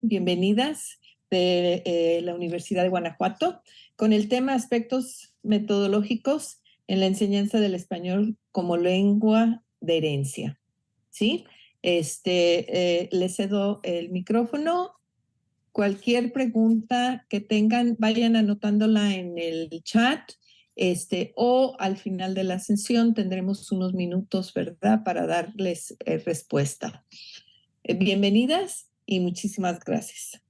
bienvenidas de la Universidad de Guanajuato con el tema Aspectos metodológicos en la enseñanza del español como lengua de herencia. ¿Sí? Les cedo el micrófono. Cualquier pregunta que tengan, vayan anotándola en el chat, o al final de la sesión tendremos unos minutos, ¿verdad?, para darles respuesta. Bienvenidas y muchísimas gracias.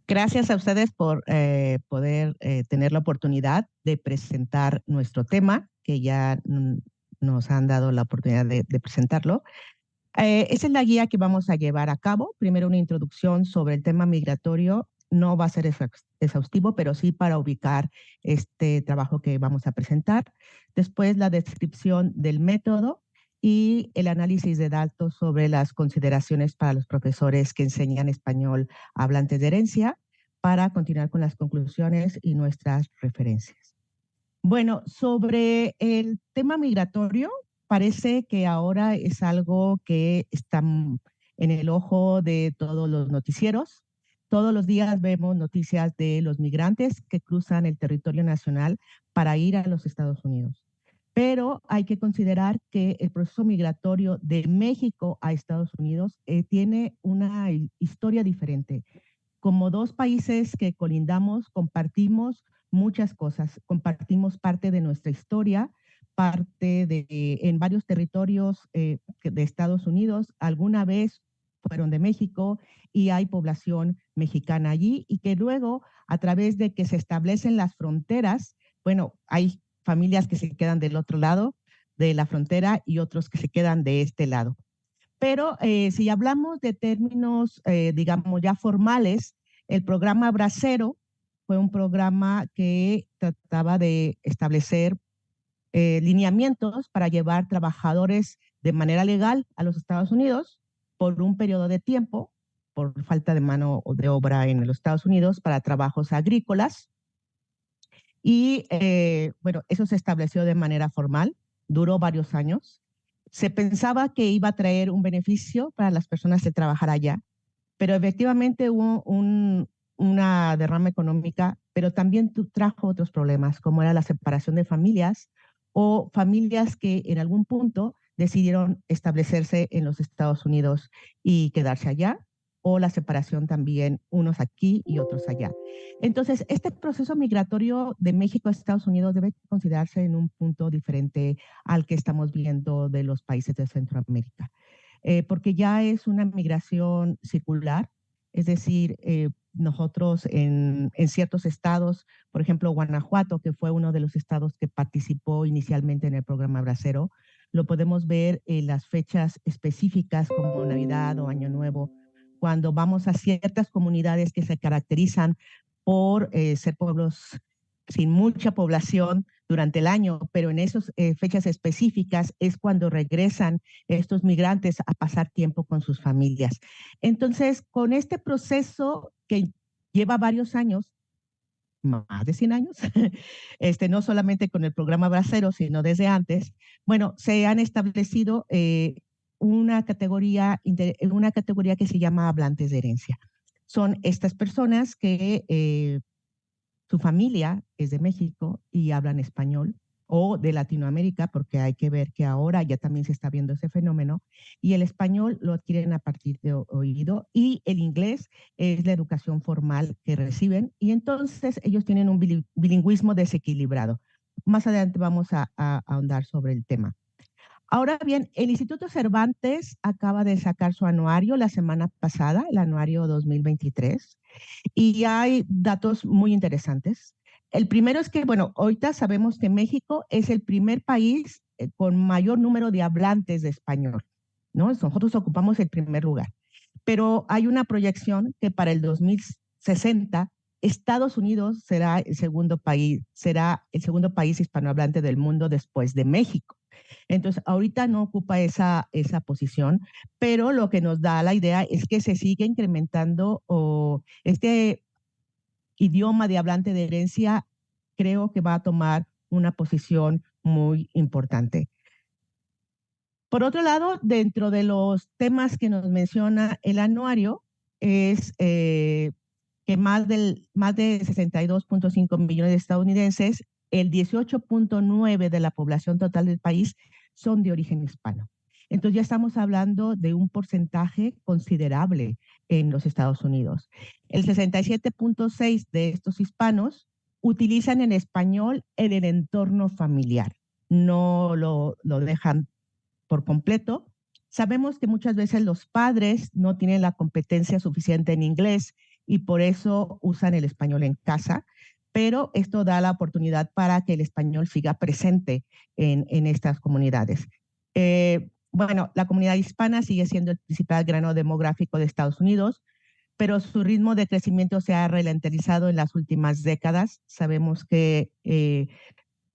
Gracias a ustedes por poder tener la oportunidad de presentar nuestro tema, que ya nos han dado la oportunidad de presentarlo. Esa es la guía que vamos a llevar a cabo. Primero una introducción sobre el tema migratorio. No va a ser exhaustivo, pero sí para ubicar este trabajo que vamos a presentar. Después la descripción del método y el análisis de datos sobre las consideraciones para los profesores que enseñan español a hablantes de herencia, para continuar con las conclusiones y nuestras referencias. Bueno, sobre el tema migratorio, parece que ahora es algo que está en el ojo de todos los noticieros. Todos los días vemos noticias de los migrantes que cruzan el territorio nacional para ir a los Estados Unidos. Pero hay que considerar que el proceso migratorio de México a Estados Unidos tiene una historia diferente. Como dos países que colindamos, compartimos muchas cosas, compartimos parte de nuestra historia, en varios territorios de Estados Unidos, alguna vez fueron de México y hay población mexicana allí, y que luego, a través de que se establecen las fronteras, bueno, hay familias que se quedan del otro lado de la frontera y otros que se quedan de este lado. Pero si hablamos de términos, digamos, ya formales, el programa Bracero fue un programa que trataba de establecer lineamientos para llevar trabajadores de manera legal a los Estados Unidos por un periodo de tiempo, por falta de mano de obra en los Estados Unidos, para trabajos agrícolas. Y bueno, eso se estableció de manera formal, duró varios años. Se pensaba que iba a traer un beneficio para las personas de trabajar allá, pero efectivamente hubo una derrama económica, pero también trajo otros problemas, como era la separación de familias o familias que en algún punto decidieron establecerse en los Estados Unidos y quedarse allá, o la separación también, unos aquí y otros allá. Entonces, este proceso migratorio de México a Estados Unidos debe considerarse en un punto diferente al que estamos viendo de los países de Centroamérica, porque ya es una migración circular, es decir, nosotros en ciertos estados, por ejemplo, Guanajuato, que fue uno de los estados que participó inicialmente en el programa Bracero, lo podemos ver en las fechas específicas como Navidad o Año Nuevo, cuando vamos a ciertas comunidades que se caracterizan por ser pueblos sin mucha población durante el año, pero en esas fechas específicas es cuando regresan estos migrantes a pasar tiempo con sus familias. Entonces, con este proceso que lleva varios años, más de 100 años, no solamente con el programa Bracero, sino desde antes, bueno, se han establecido una categoría que se llama hablantes de herencia. Son estas personas que su familia es de México y hablan español, o de Latinoamérica, porque hay que ver que ahora ya también se está viendo ese fenómeno, y el español lo adquieren a partir de oído, y el inglés es la educación formal que reciben, y entonces ellos tienen un bilingüismo desequilibrado. Más adelante vamos a ahondar sobre el tema. Ahora bien, el Instituto Cervantes acaba de sacar su anuario la semana pasada, el anuario 2023, y hay datos muy interesantes. El primero es que, bueno, ahorita sabemos que México es el primer país con mayor número de hablantes de español, ¿no? Nosotros ocupamos el primer lugar. Pero hay una proyección que para el 2060 Estados Unidos será el segundo país hispanohablante del mundo después de México. Entonces, ahorita no ocupa esa posición, pero lo que nos da la idea es que se sigue incrementando este idioma de hablante de herencia, creo que va a tomar una posición muy importante. Por otro lado, dentro de los temas que nos menciona el anuario, es que más de 62.5 millones de estadounidenses, el 18.9 de la población total del país son de origen hispano. Entonces ya estamos hablando de un porcentaje considerable en los Estados Unidos. El 67.6 de estos hispanos utilizan el español en el entorno familiar. No lo dejan por completo. Sabemos que muchas veces los padres no tienen la competencia suficiente en inglés y por eso usan el español en casa, pero esto da la oportunidad para que el español siga presente en estas comunidades. Bueno, la comunidad hispana sigue siendo el principal grano demográfico de Estados Unidos, pero su ritmo de crecimiento se ha ralentizado en las últimas décadas. Sabemos que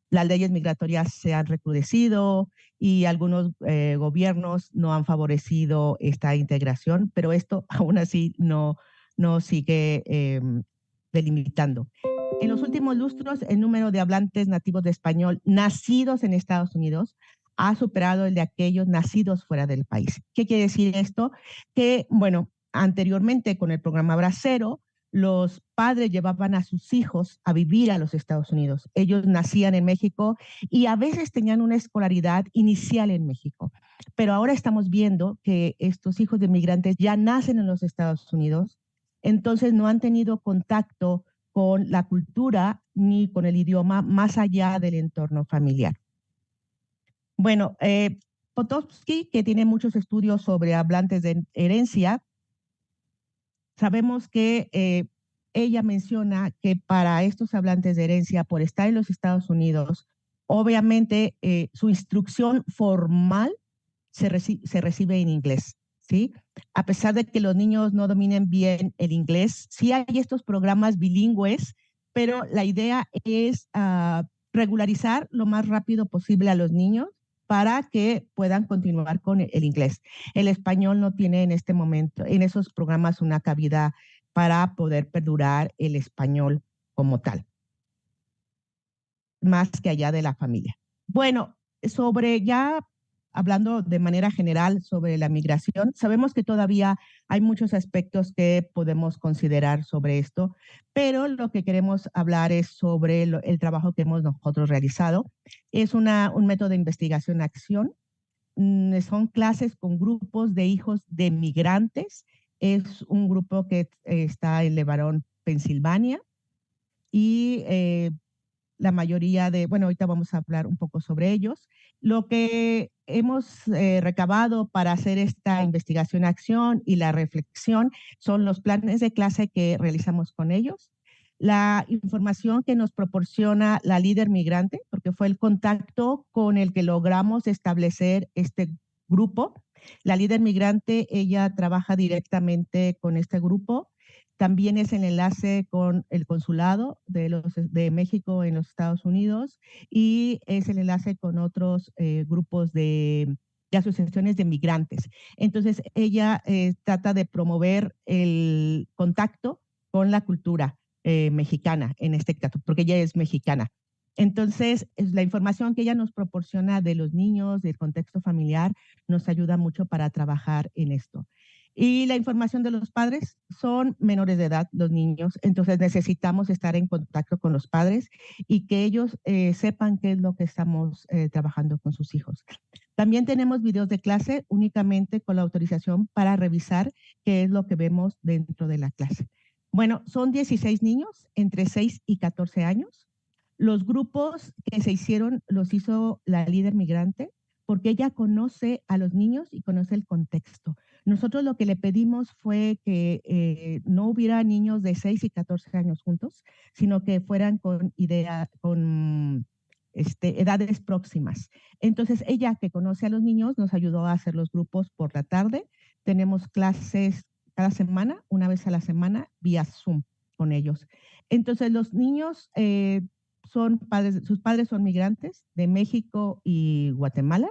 las leyes migratorias se han recrudecido y algunos gobiernos no han favorecido esta integración, pero esto aún así no sigue delimitando. En los últimos lustros, el número de hablantes nativos de español nacidos en Estados Unidos ha superado el de aquellos nacidos fuera del país. ¿Qué quiere decir esto? Que, bueno, anteriormente con el programa Bracero, los padres llevaban a sus hijos a vivir a los Estados Unidos. Ellos nacían en México y a veces tenían una escolaridad inicial en México. Pero ahora estamos viendo que estos hijos de migrantes ya nacen en los Estados Unidos, entonces no han tenido contacto con la cultura ni con el idioma más allá del entorno familiar. Bueno, Potocki, que tiene muchos estudios sobre hablantes de herencia, sabemos que ella menciona que para estos hablantes de herencia, por estar en los Estados Unidos, obviamente su instrucción formal se recibe en inglés, ¿sí? A pesar de que los niños no dominen bien el inglés, sí hay estos programas bilingües, pero la idea es regularizar lo más rápido posible a los niños para que puedan continuar con el inglés. El español no tiene en este momento, en esos programas, una cabida para poder perdurar el español como tal, más que allá de la familia. Bueno, sobre ya hablando de manera general sobre la migración, sabemos que todavía hay muchos aspectos que podemos considerar sobre esto, pero lo que queremos hablar es sobre el trabajo que hemos nosotros realizado. Es un método de investigación-acción. Son clases con grupos de hijos de migrantes. Es un grupo que está en LeBaron, Pensilvania, y la mayoría de, bueno, ahorita vamos a hablar un poco sobre ellos. Lo que hemos recabado para hacer esta investigación-acción y la reflexión son los planes de clase que realizamos con ellos, la información que nos proporciona la líder migrante, porque fue el contacto con el que logramos establecer este grupo. La líder migrante, ella trabaja directamente con este grupo. También es el enlace con el consulado de México en los Estados Unidos y es el enlace con otros grupos de asociaciones de migrantes. Entonces, ella trata de promover el contacto con la cultura mexicana, en este caso, porque ella es mexicana. Entonces, la información que ella nos proporciona de los niños, del contexto familiar, nos ayuda mucho para trabajar en esto. Y la información de los padres, son menores de edad los niños, entonces necesitamos estar en contacto con los padres y que ellos sepan qué es lo que estamos trabajando con sus hijos. También tenemos videos de clase únicamente con la autorización para revisar qué es lo que vemos dentro de la clase. Bueno, son 16 niños entre 6 y 14 años. Los grupos que se hicieron los hizo la líder migrante porque ella conoce a los niños y conoce el contexto. Nosotros lo que le pedimos fue que no hubiera niños de 6 y 14 años juntos, sino que fueran con edades próximas. Entonces, ella que conoce a los niños nos ayudó a hacer los grupos por la tarde. Tenemos clases cada semana, una vez a la semana, vía Zoom con ellos. Entonces, los niños sus padres son migrantes de México y Guatemala.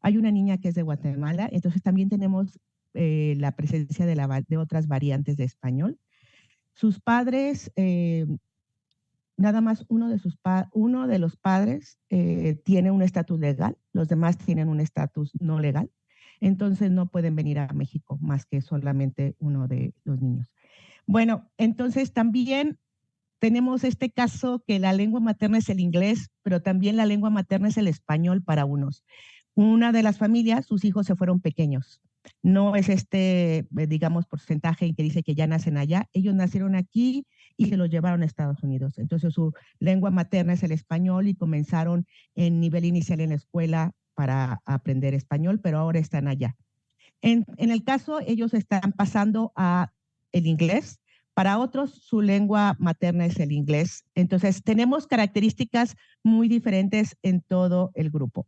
Hay una niña que es de Guatemala, entonces también tenemos la presencia de otras variantes de español. Sus padres, nada más uno de los padres tiene un estatus legal, los demás tienen un estatus no legal. entonces no pueden venir a México más que solamente uno de los niños. Bueno, entonces también tenemos este caso que la lengua materna es el inglés, pero también la lengua materna es el español para unos. Una de las familias, sus hijos se fueron pequeños. No es digamos, porcentaje que dice que ya nacen allá. Ellos nacieron aquí y se los llevaron a Estados Unidos. Entonces su lengua materna es el español y comenzaron en nivel inicial en la escuela para aprender español, pero ahora están allá. En el caso, ellos están pasando a el inglés. Para otros, su lengua materna es el inglés. Entonces, tenemos características muy diferentes en todo el grupo.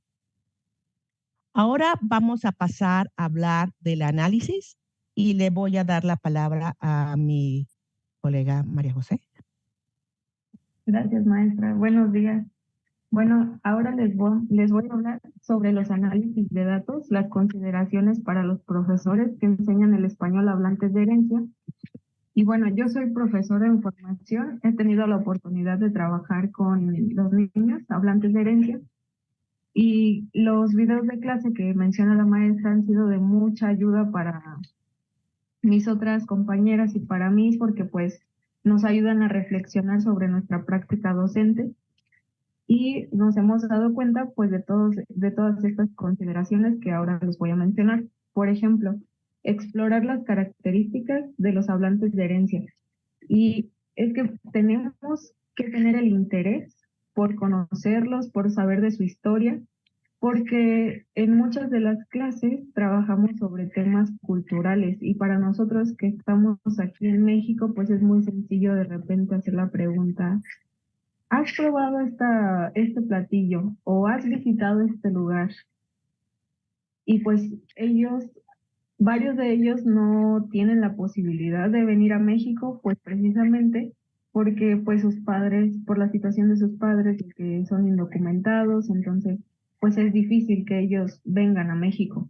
Ahora vamos a pasar a hablar del análisis y le voy a dar la palabra a mi colega María José. Gracias, maestra. Buenos días. Bueno, ahora les voy a hablar sobre los análisis de datos, las consideraciones para los profesores que enseñan el español hablantes de herencia. Y bueno, yo soy profesora en formación, he tenido la oportunidad de trabajar con los niños hablantes de herencia y los videos de clase que menciona la maestra han sido de mucha ayuda para mis otras compañeras y para mí porque pues nos ayudan a reflexionar sobre nuestra práctica docente. Y nos hemos dado cuenta pues de todas estas consideraciones que ahora les voy a mencionar. Por ejemplo, explorar las características de los hablantes de herencia. Y es que tenemos que tener el interés por conocerlos, por saber de su historia, porque en muchas de las clases trabajamos sobre temas culturales y para nosotros que estamos aquí en México, pues es muy sencillo de repente hacer la pregunta: ¿has probado este platillo o has visitado este lugar? Y pues varios de ellos no tienen la posibilidad de venir a México, pues precisamente porque pues sus padres, por la situación de sus padres, que son indocumentados, entonces pues es difícil que ellos vengan a México.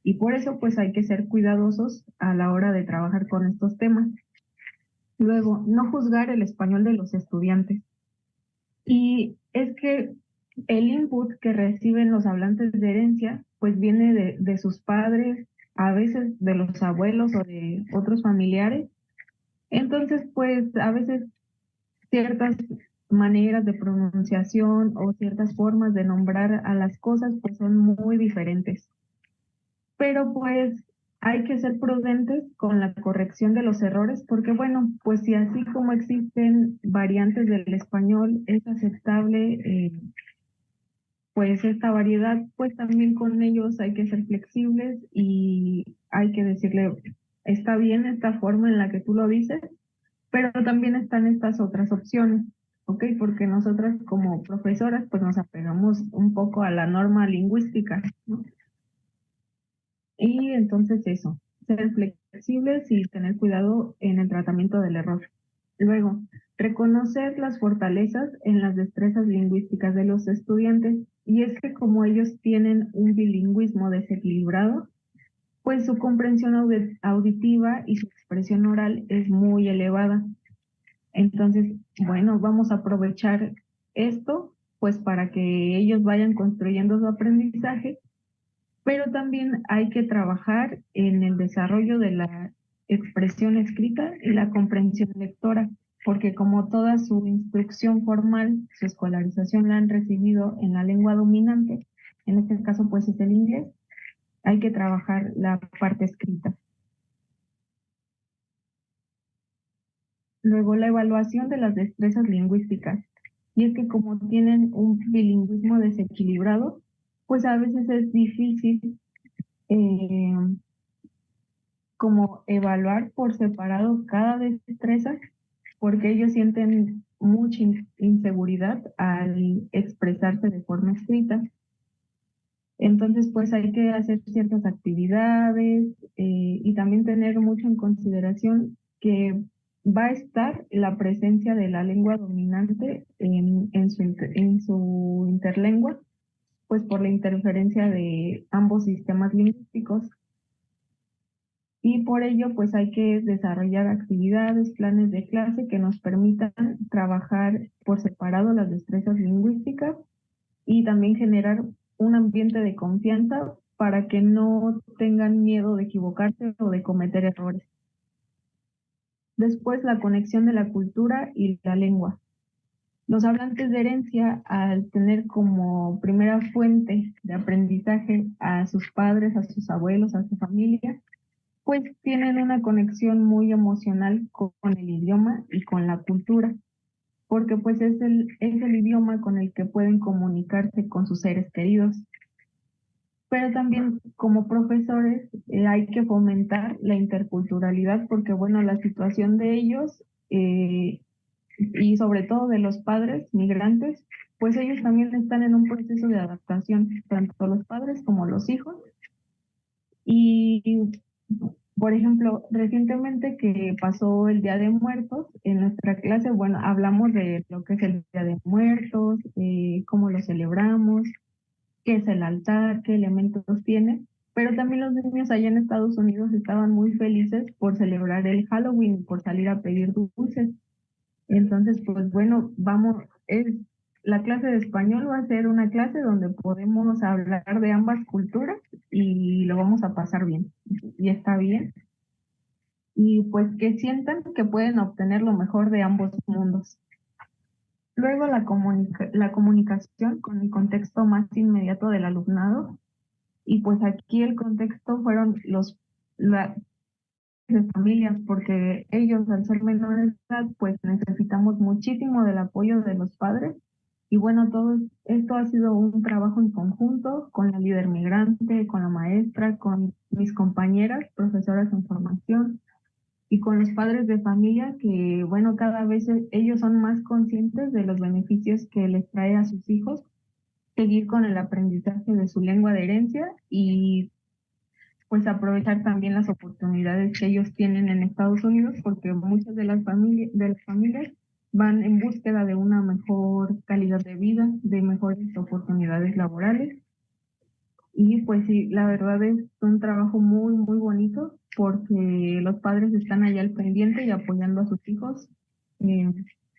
Y por eso pues hay que ser cuidadosos a la hora de trabajar con estos temas. Luego, no juzgar el español de los estudiantes. Y es que el input que reciben los hablantes de herencia, pues viene de sus padres, a veces de los abuelos o de otros familiares. Entonces, pues a veces ciertas maneras de pronunciación o ciertas formas de nombrar a las cosas, pues son muy diferentes. Pero pues hay que ser prudentes con la corrección de los errores, porque bueno, pues si así como existen variantes del español, es aceptable pues esta variedad, pues también con ellos hay que ser flexibles y hay que decirle, está bien esta forma en la que tú lo dices, pero también están estas otras opciones, ¿ok? Porque nosotras como profesoras pues nos apegamos un poco a la norma lingüística, ¿no? Y entonces eso, ser flexibles y tener cuidado en el tratamiento del error. Luego, reconocer las fortalezas en las destrezas lingüísticas de los estudiantes. Y es que como ellos tienen un bilingüismo desequilibrado, pues su comprensión auditiva y su expresión oral es muy elevada. Entonces, bueno, vamos a aprovechar esto pues para que ellos vayan construyendo su aprendizaje, pero también hay que trabajar en el desarrollo de la expresión escrita y la comprensión lectora, porque como toda su instrucción formal, su escolarización la han recibido en la lengua dominante, en este caso pues es el inglés, hay que trabajar la parte escrita. Luego, la evaluación de las destrezas lingüísticas. Y es que como tienen un bilingüismo desequilibrado, pues a veces es difícil como evaluar por separado cada destreza, porque ellos sienten mucha inseguridad al expresarse de forma escrita. Entonces, pues hay que hacer ciertas actividades y también tener mucho en consideración que va a estar la presencia de la lengua dominante en su interlengua, pues por la interferencia de ambos sistemas lingüísticos. Y por ello, pues hay que desarrollar actividades, planes de clase que nos permitan trabajar por separado las destrezas lingüísticas y también generar un ambiente de confianza para que no tengan miedo de equivocarse o de cometer errores. Después, la conexión de la cultura y la lengua. Los hablantes de herencia, al tener como primera fuente de aprendizaje a sus padres, a sus abuelos, a su familia, pues tienen una conexión muy emocional con el idioma y con la cultura, porque pues es el idioma con el que pueden comunicarse con sus seres queridos. Pero también como profesores hay que fomentar la interculturalidad, porque bueno, la situación de ellos y sobre todo de los padres migrantes, pues ellos también están en un proceso de adaptación, tanto los padres como los hijos. Y, por ejemplo, recientemente que pasó el Día de Muertos, en nuestra clase, bueno, hablamos de lo que es el Día de Muertos, cómo lo celebramos, qué es el altar, qué elementos tiene, pero también los niños allá en Estados Unidos estaban muy felices por celebrar el Halloween, por salir a pedir dulces. Entonces, pues bueno, la clase de español va a ser una clase donde podemos hablar de ambas culturas y lo vamos a pasar bien, y está bien. Y pues que sientan que pueden obtener lo mejor de ambos mundos. Luego la comunicación con el contexto más inmediato del alumnado. Y pues aquí el contexto fueron las familias, porque ellos al ser menores de edad, pues necesitamos muchísimo del apoyo de los padres. Y bueno, todo esto ha sido un trabajo en conjunto con la líder migrante, con la maestra, con mis compañeras, profesoras en formación, y con los padres de familia que, bueno, cada vez ellos son más conscientes de los beneficios que les trae a sus hijos seguir con el aprendizaje de su lengua de herencia y pues aprovechar también las oportunidades que ellos tienen en Estados Unidos, porque muchas de las familias van en búsqueda de una mejor calidad de vida, de mejores oportunidades laborales. Y pues sí, la verdad es un trabajo muy, muy bonito porque los padres están allá al pendiente y apoyando a sus hijos,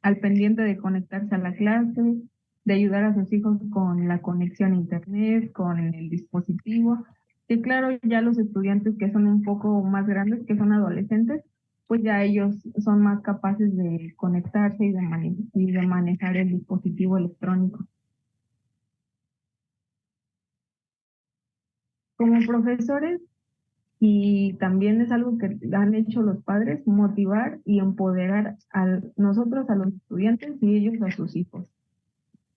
al pendiente de conectarse a la clase, de ayudar a sus hijos con la conexión a internet, con el dispositivo. Y claro, ya los estudiantes que son un poco más grandes, que son adolescentes, pues ya ellos son más capaces de conectarse y de manejar el dispositivo electrónico. Como profesores, y también es algo que han hecho los padres, motivar y empoderar a nosotros, a los estudiantes y ellos a sus hijos.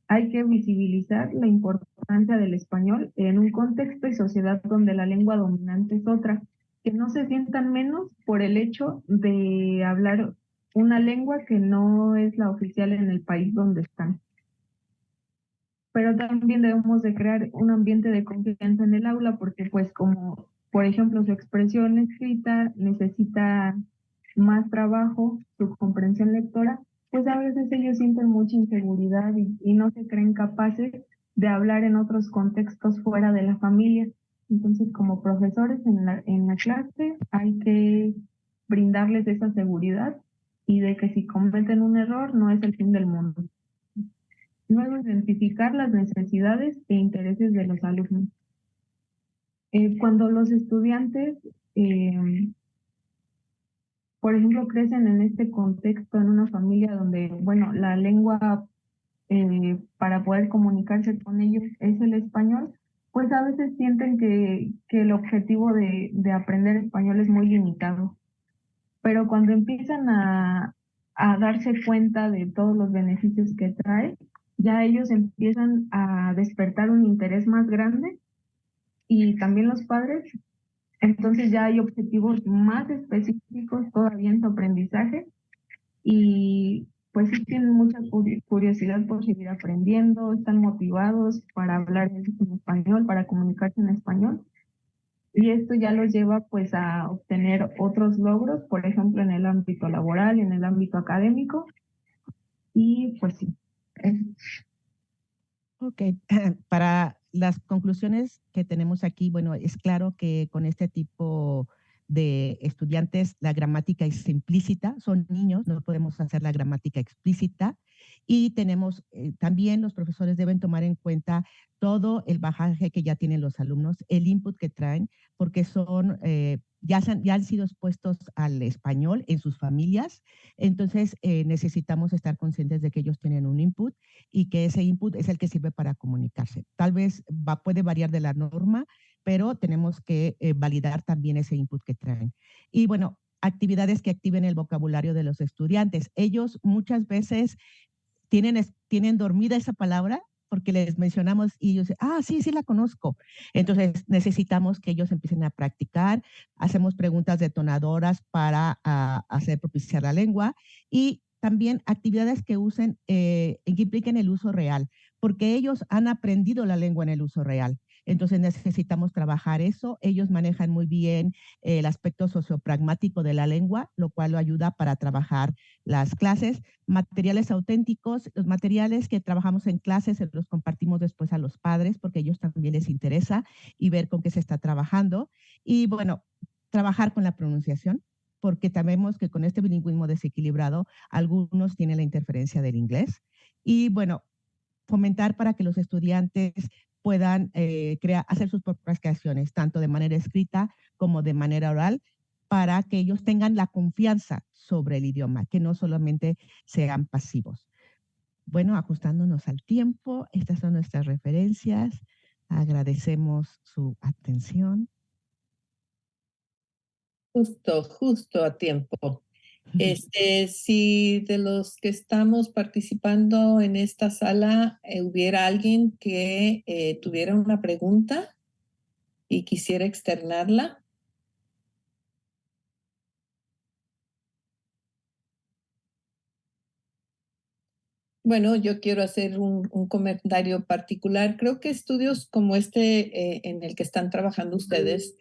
Hay que visibilizar la importancia del español en un contexto y sociedad donde la lengua dominante es otra, que no se sientan menos por el hecho de hablar una lengua que no es la oficial en el país donde están. Pero también debemos de crear un ambiente de confianza en el aula porque pues como por ejemplo su expresión escrita necesita más trabajo, su comprensión lectora, pues a veces ellos sienten mucha inseguridad y no se creen capaces de hablar en otros contextos fuera de la familia. Entonces como profesores en la clase hay que brindarles esa seguridad y de que si cometen un error no es el fin del mundo. Luego, identificar las necesidades e intereses de los alumnos. Cuando los estudiantes, por ejemplo, crecen en este contexto, en una familia donde, bueno, la lengua para poder comunicarse con ellos es el español, pues a veces sienten que el objetivo de aprender español es muy limitado. Pero cuando empiezan a darse cuenta de todos los beneficios que trae, ya ellos empiezan a despertar un interés más grande y también los padres, entonces ya hay objetivos más específicos todavía en su aprendizaje y pues sí tienen mucha curiosidad por seguir aprendiendo, están motivados para hablar en español, para comunicarse en español. Y esto ya los lleva pues a obtener otros logros, por ejemplo, en el ámbito laboral, en el ámbito académico. Y pues sí. Ok, para las conclusiones que tenemos aquí, bueno, es claro que con este tipo de estudiantes la gramática es implícita, son niños, no podemos hacer la gramática explícita. Y tenemos también los profesores deben tomar en cuenta todo el bagaje que ya tienen los alumnos, el input que traen, porque son, ya han sido expuestos al español en sus familias. Entonces necesitamos estar conscientes de que ellos tienen un input y que ese input es el que sirve para comunicarse. Tal vez puede variar de la norma, pero tenemos que validar también ese input que traen. Y bueno, actividades que activen el vocabulario de los estudiantes. Ellos muchas veces tienen dormida esa palabra porque les mencionamos y ellos dicen, sí, sí la conozco. Entonces necesitamos que ellos empiecen a practicar, hacemos preguntas detonadoras para hacer propiciar la lengua y también actividades que usen, que impliquen el uso real, porque ellos han aprendido la lengua en el uso real. Entonces necesitamos trabajar eso. Ellos manejan muy bien el aspecto sociopragmático de la lengua, lo cual lo ayuda para trabajar las clases. Materiales auténticos, los materiales que trabajamos en clases se los compartimos después a los padres porque a ellos también les interesa y ver con qué se está trabajando. Y bueno, trabajar con la pronunciación, porque sabemos que con este bilingüismo desequilibrado algunos tienen la interferencia del inglés. Y bueno, fomentar para que los estudiantes puedan hacer sus propias creaciones, tanto de manera escrita como de manera oral, para que ellos tengan la confianza sobre el idioma, que no solamente sean pasivos. Bueno, ajustándonos al tiempo, estas son nuestras referencias. Agradecemos su atención. Justo a tiempo. Si de los que estamos participando en esta sala hubiera alguien que tuviera una pregunta y quisiera externarla. Bueno, yo quiero hacer un comentario particular. Creo que estudios como en el que están trabajando ustedes,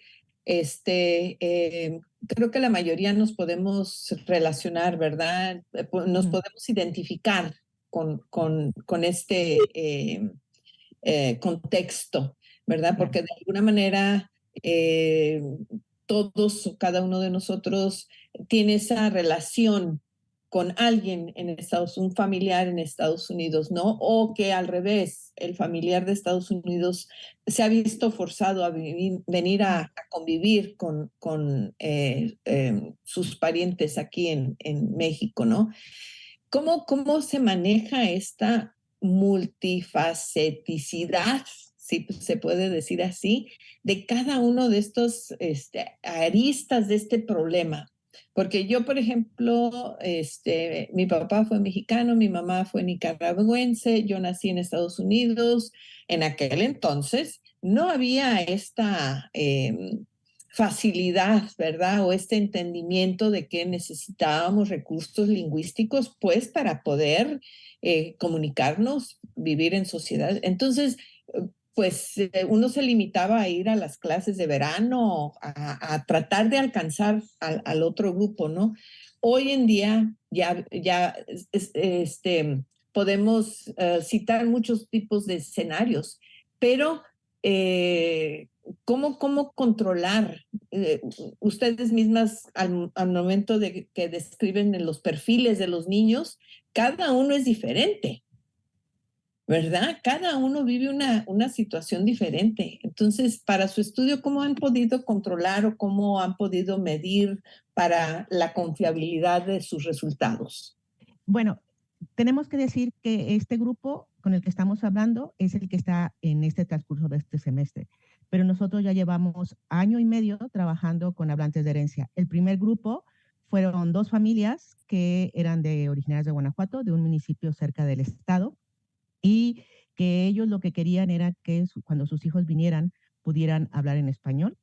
creo que la mayoría nos podemos relacionar, ¿verdad? Nos podemos identificar con este contexto, ¿verdad? Porque de alguna manera todos o cada uno de nosotros tiene esa relación con alguien en Estados Unidos, un familiar en Estados Unidos, ¿no? O que al revés, el familiar de Estados Unidos se ha visto forzado a venir a convivir con sus parientes aquí en México, ¿no? ¿Cómo se maneja esta multifaceticidad, si se puede decir así, de cada uno de estos aristas de este problema? Porque yo, por ejemplo, mi papá fue mexicano, mi mamá fue nicaragüense, yo nací en Estados Unidos. En aquel entonces no había esta facilidad, ¿verdad? O este entendimiento de que necesitábamos recursos lingüísticos, pues, para poder comunicarnos, vivir en sociedad. Entonces, pues uno se limitaba a ir a las clases de verano, a tratar de alcanzar al otro grupo, ¿no? Hoy en día ya podemos citar muchos tipos de escenarios, pero ¿cómo controlar? Ustedes mismas al momento de que describen en los perfiles de los niños, cada uno es diferente, ¿verdad? Cada uno vive una situación diferente. Entonces, para su estudio, ¿cómo han podido controlar o cómo han podido medir para la confiabilidad de sus resultados? Bueno, tenemos que decir que este grupo con el que estamos hablando es el que está en este transcurso de este semestre, pero nosotros ya llevamos año y medio trabajando con hablantes de herencia. El primer grupo fueron 2 familias que eran originarias de Guanajuato, de un municipio cerca del Estado, y que ellos lo que querían era que cuando sus hijos vinieran pudieran hablar en español.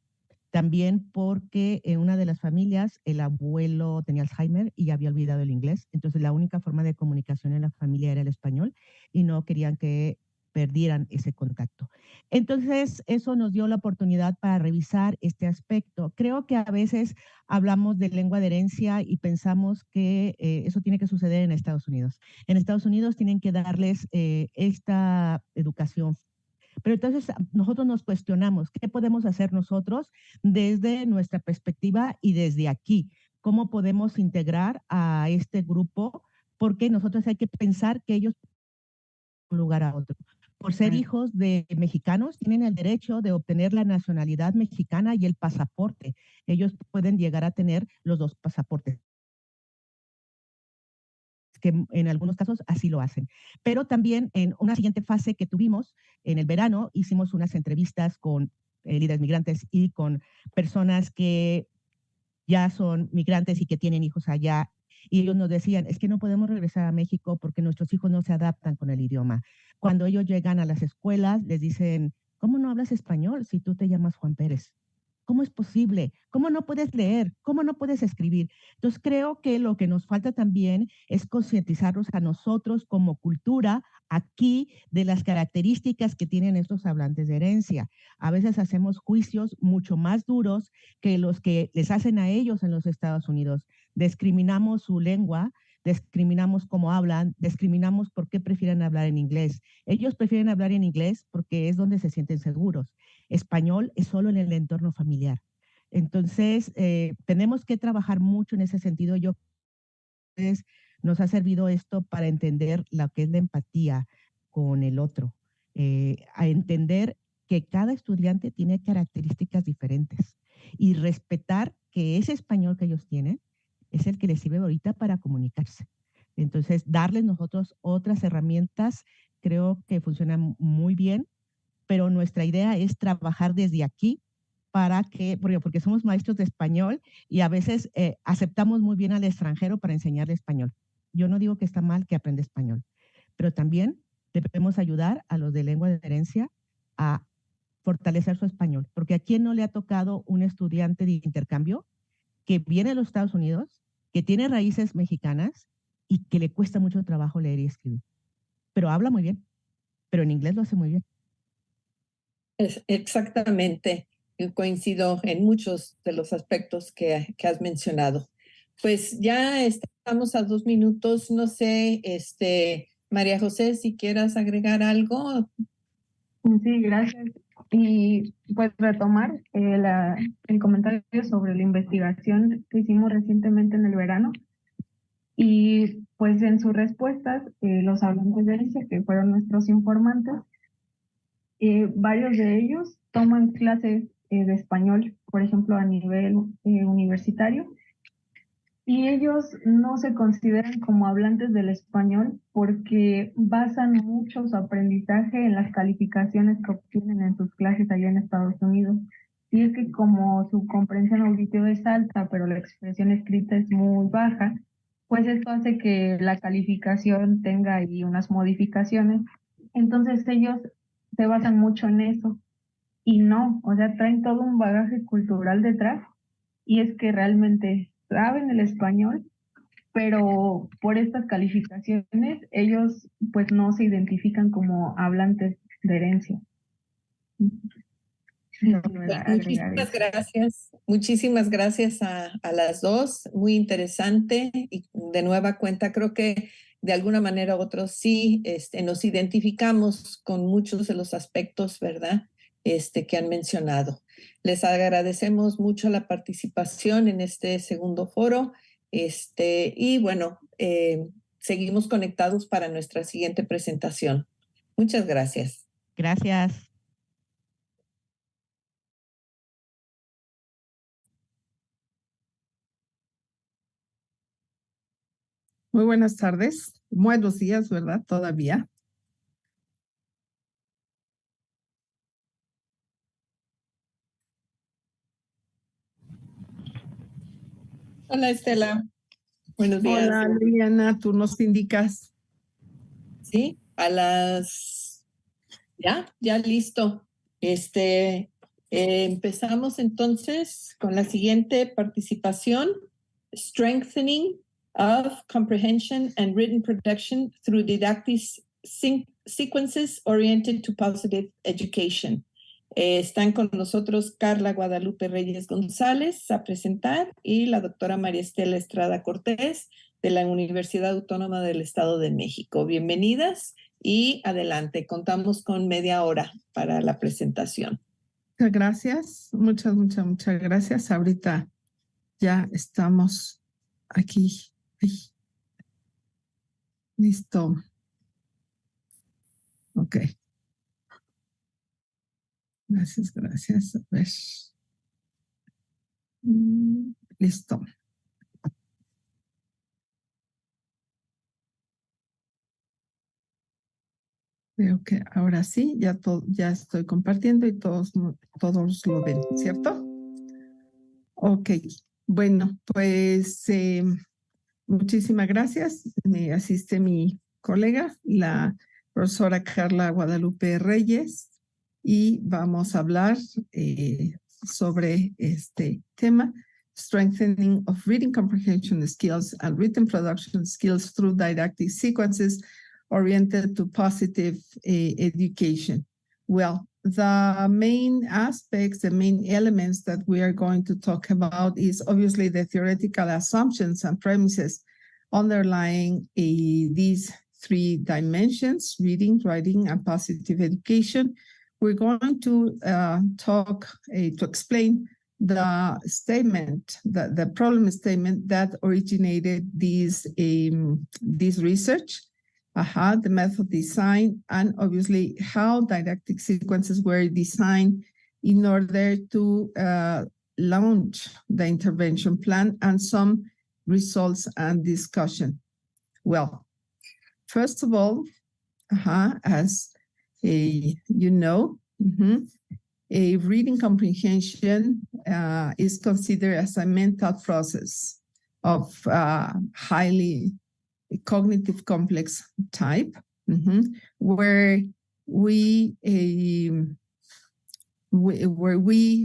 También porque en una de las familias el abuelo tenía Alzheimer y había olvidado el inglés. Entonces la única forma de comunicación en la familia era el español y no querían que perdieran ese contacto. Entonces eso nos dio la oportunidad para revisar este aspecto. Creo que a veces hablamos de lengua de herencia y pensamos que eso tiene que suceder en Estados Unidos. En Estados Unidos tienen que darles esta educación Pero entonces nosotros nos cuestionamos, ¿qué podemos hacer nosotros desde nuestra perspectiva y desde aquí? ¿Cómo podemos integrar a este grupo? Porque nosotros hay que pensar que ellos un lugar a otro. Por ser hijos de mexicanos, tienen el derecho de obtener la nacionalidad mexicana y el pasaporte. Ellos pueden llegar a tener los dos pasaportes, que en algunos casos así lo hacen. Pero también en una siguiente fase que tuvimos en el verano, hicimos unas entrevistas con líderes migrantes y con personas que ya son migrantes y que tienen hijos allá. Y ellos nos decían, es que no podemos regresar a México porque nuestros hijos no se adaptan con el idioma. Cuando ellos llegan a las escuelas, les dicen, ¿cómo no hablas español si tú te llamas Juan Pérez? ¿Cómo es posible? ¿Cómo no puedes leer? ¿Cómo no puedes escribir? Entonces creo que lo que nos falta también es concientizarnos a nosotros como cultura aquí de las características que tienen estos hablantes de herencia. A veces hacemos juicios mucho más duros que los que les hacen a ellos en los Estados Unidos. Discriminamos su lengua, discriminamos cómo hablan, discriminamos por qué prefieren hablar en inglés. Ellos prefieren hablar en inglés porque es donde se sienten seguros. Español es solo en el entorno familiar. Entonces, tenemos que trabajar mucho en ese sentido. Yo creo que nos ha servido esto para entender lo que es la empatía con el otro, a entender que cada estudiante tiene características diferentes y respetar que ese español que ellos tienen es el que les sirve ahorita para comunicarse. Entonces, darles nosotros otras herramientas creo que funcionan muy bien, pero nuestra idea es trabajar desde aquí para que, porque somos maestros de español y a veces aceptamos muy bien al extranjero para enseñarle español. Yo no digo que está mal que aprenda español, pero también debemos ayudar a los de lengua de herencia a fortalecer su español, porque a quién no le ha tocado un estudiante de intercambio que viene de los Estados Unidos, que tiene raíces mexicanas y que le cuesta mucho trabajo leer y escribir, pero habla muy bien, pero en inglés lo hace muy bien. Exactamente, yo coincido en muchos de los aspectos que has mencionado. Pues ya estamos a 2 minutos, no sé, María José, si quieras agregar algo. Sí, gracias. Y pues retomar el comentario sobre la investigación que hicimos recientemente en el verano. Y pues en sus respuestas, los hablantes de herencia, que fueron nuestros informantes, varios de ellos toman clases de español, por ejemplo, a nivel universitario, y ellos no se consideran como hablantes del español porque basan mucho su aprendizaje en las calificaciones que obtienen en sus clases allá en Estados Unidos. Y es que como su comprensión auditiva es alta, pero la expresión escrita es muy baja, pues esto hace que la calificación tenga ahí unas modificaciones. Entonces ellos se basan mucho en eso. Y no, o sea, traen todo un bagaje cultural detrás. Y es que realmente saben el español, pero por estas calificaciones ellos pues no se identifican como hablantes de herencia. Muchísimas gracias a las dos, muy interesante y de nueva cuenta creo que de alguna manera u otra sí nos identificamos con muchos de los aspectos, ¿verdad? Que han mencionado. Les agradecemos mucho la participación en este segundo foro y bueno, seguimos conectados para nuestra siguiente presentación. Muchas gracias. Gracias. Muy buenas tardes, buenos días, ¿verdad? Todavía. Hola, Estela. Buenos días. Hola, Liliana, ¿tú nos indicas? Sí, a las... Ya listo. Empezamos entonces con la siguiente participación. Strengthening of comprehension and written production through didactic sequences oriented to positive education. Están con nosotros Karla, Guadalupe, Reyes, González a presentar y la doctora María Estela Estrada Cortés de la Universidad Autónoma del Estado de México. Bienvenidas Y adelante, contamos con media hora para la presentación. Muchas gracias, muchas gracias. Ahorita ya estamos aquí. Ay. Listo. Ok. Gracias. A ver. Listo. Creo que ahora sí, ya estoy compartiendo y todos lo ven, ¿cierto? Ok. Bueno, pues muchísimas gracias. Me asiste mi colega, la profesora Karla Guadalupe Reyes, y vamos a hablar sobre este tema, Strengthening of Reading Comprehension Skills and Written Production Skills through Didactic Sequences Oriented to Positive Education. Well, the main aspects, the main elements that we are going to talk about is obviously the theoretical assumptions and premises underlying these three dimensions, reading, writing, and positive education. We're going to talk to explain the statement, the problem statement that originated this research, the method design, and obviously how didactic sequences were designed in order to launch the intervention plan, and some results and discussion. Well, first of all, as you know, a reading comprehension is considered as a mental process of highly cognitive complex type, where we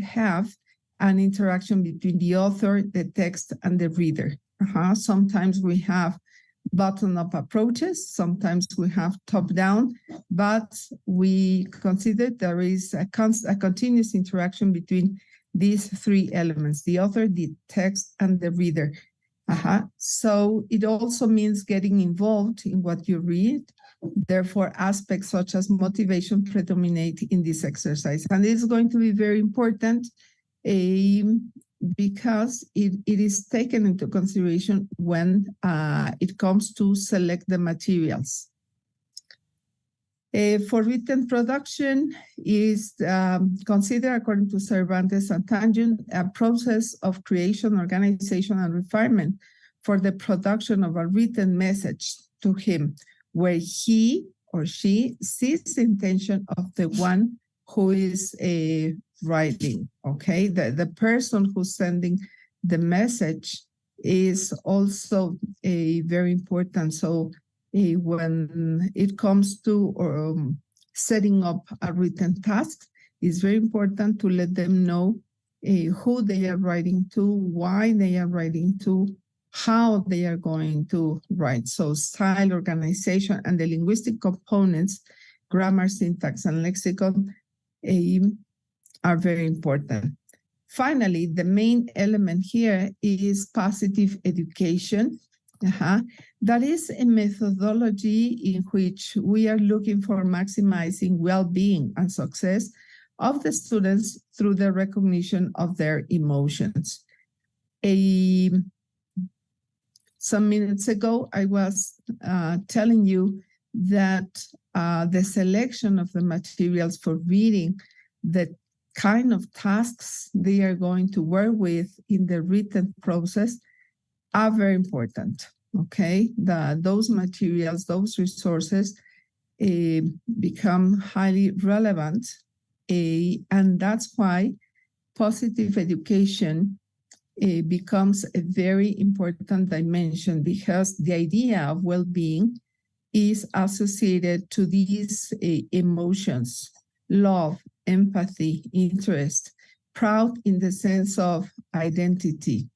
have an interaction between the author, the text, and the reader. Sometimes we have bottom-up approaches, sometimes we have top-down, but we consider there is a continuous interaction between these three elements, the author, the text, and the reader. So it also means getting involved in what you read. Therefore, aspects such as motivation predominate in this exercise. And it's going to be very important because it is taken into consideration when it comes to select the materials. For written production is considered, according to Cervantes and Tangen, a process of creation, organization, and refinement for the production of a written message to him, where he or she sees the intention of the one who is writing, okay? The person who's sending the message is also very important. So when it comes to setting up a written task, it's very important to let them know who they are writing to, why they are writing to, how they are going to write. So style, organization, and the linguistic components, grammar, syntax, and lexicon are very important. Finally, the main element here is positive education. That is a methodology in which we are looking for maximizing well-being and success of the students through the recognition of their emotions. Some minutes ago, I was telling you that the selection of the materials for reading, the kind of tasks they are going to work with in the written process are very important, okay? Those materials, those resources become highly relevant, and that's why positive education becomes a very important dimension, because the idea of well-being is associated to these emotions: love, empathy, interest, proud in the sense of identity,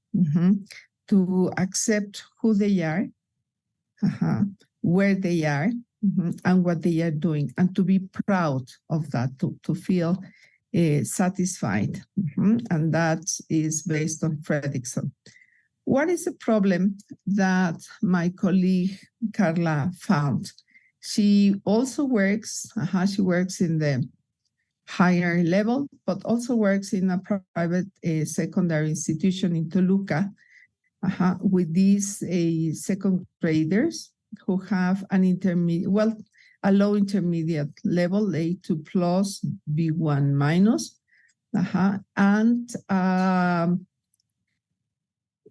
to accept who they are, where they are, and what they are doing, and to be proud of that, to feel satisfied. And that is based on Fredrickson. What is the problem that my colleague Karla found? She also works, she works in the higher level, but also works in a private secondary institution in Toluca with these second graders who have an intermediate, well, a low intermediate level, A2 plus, B1 minus. And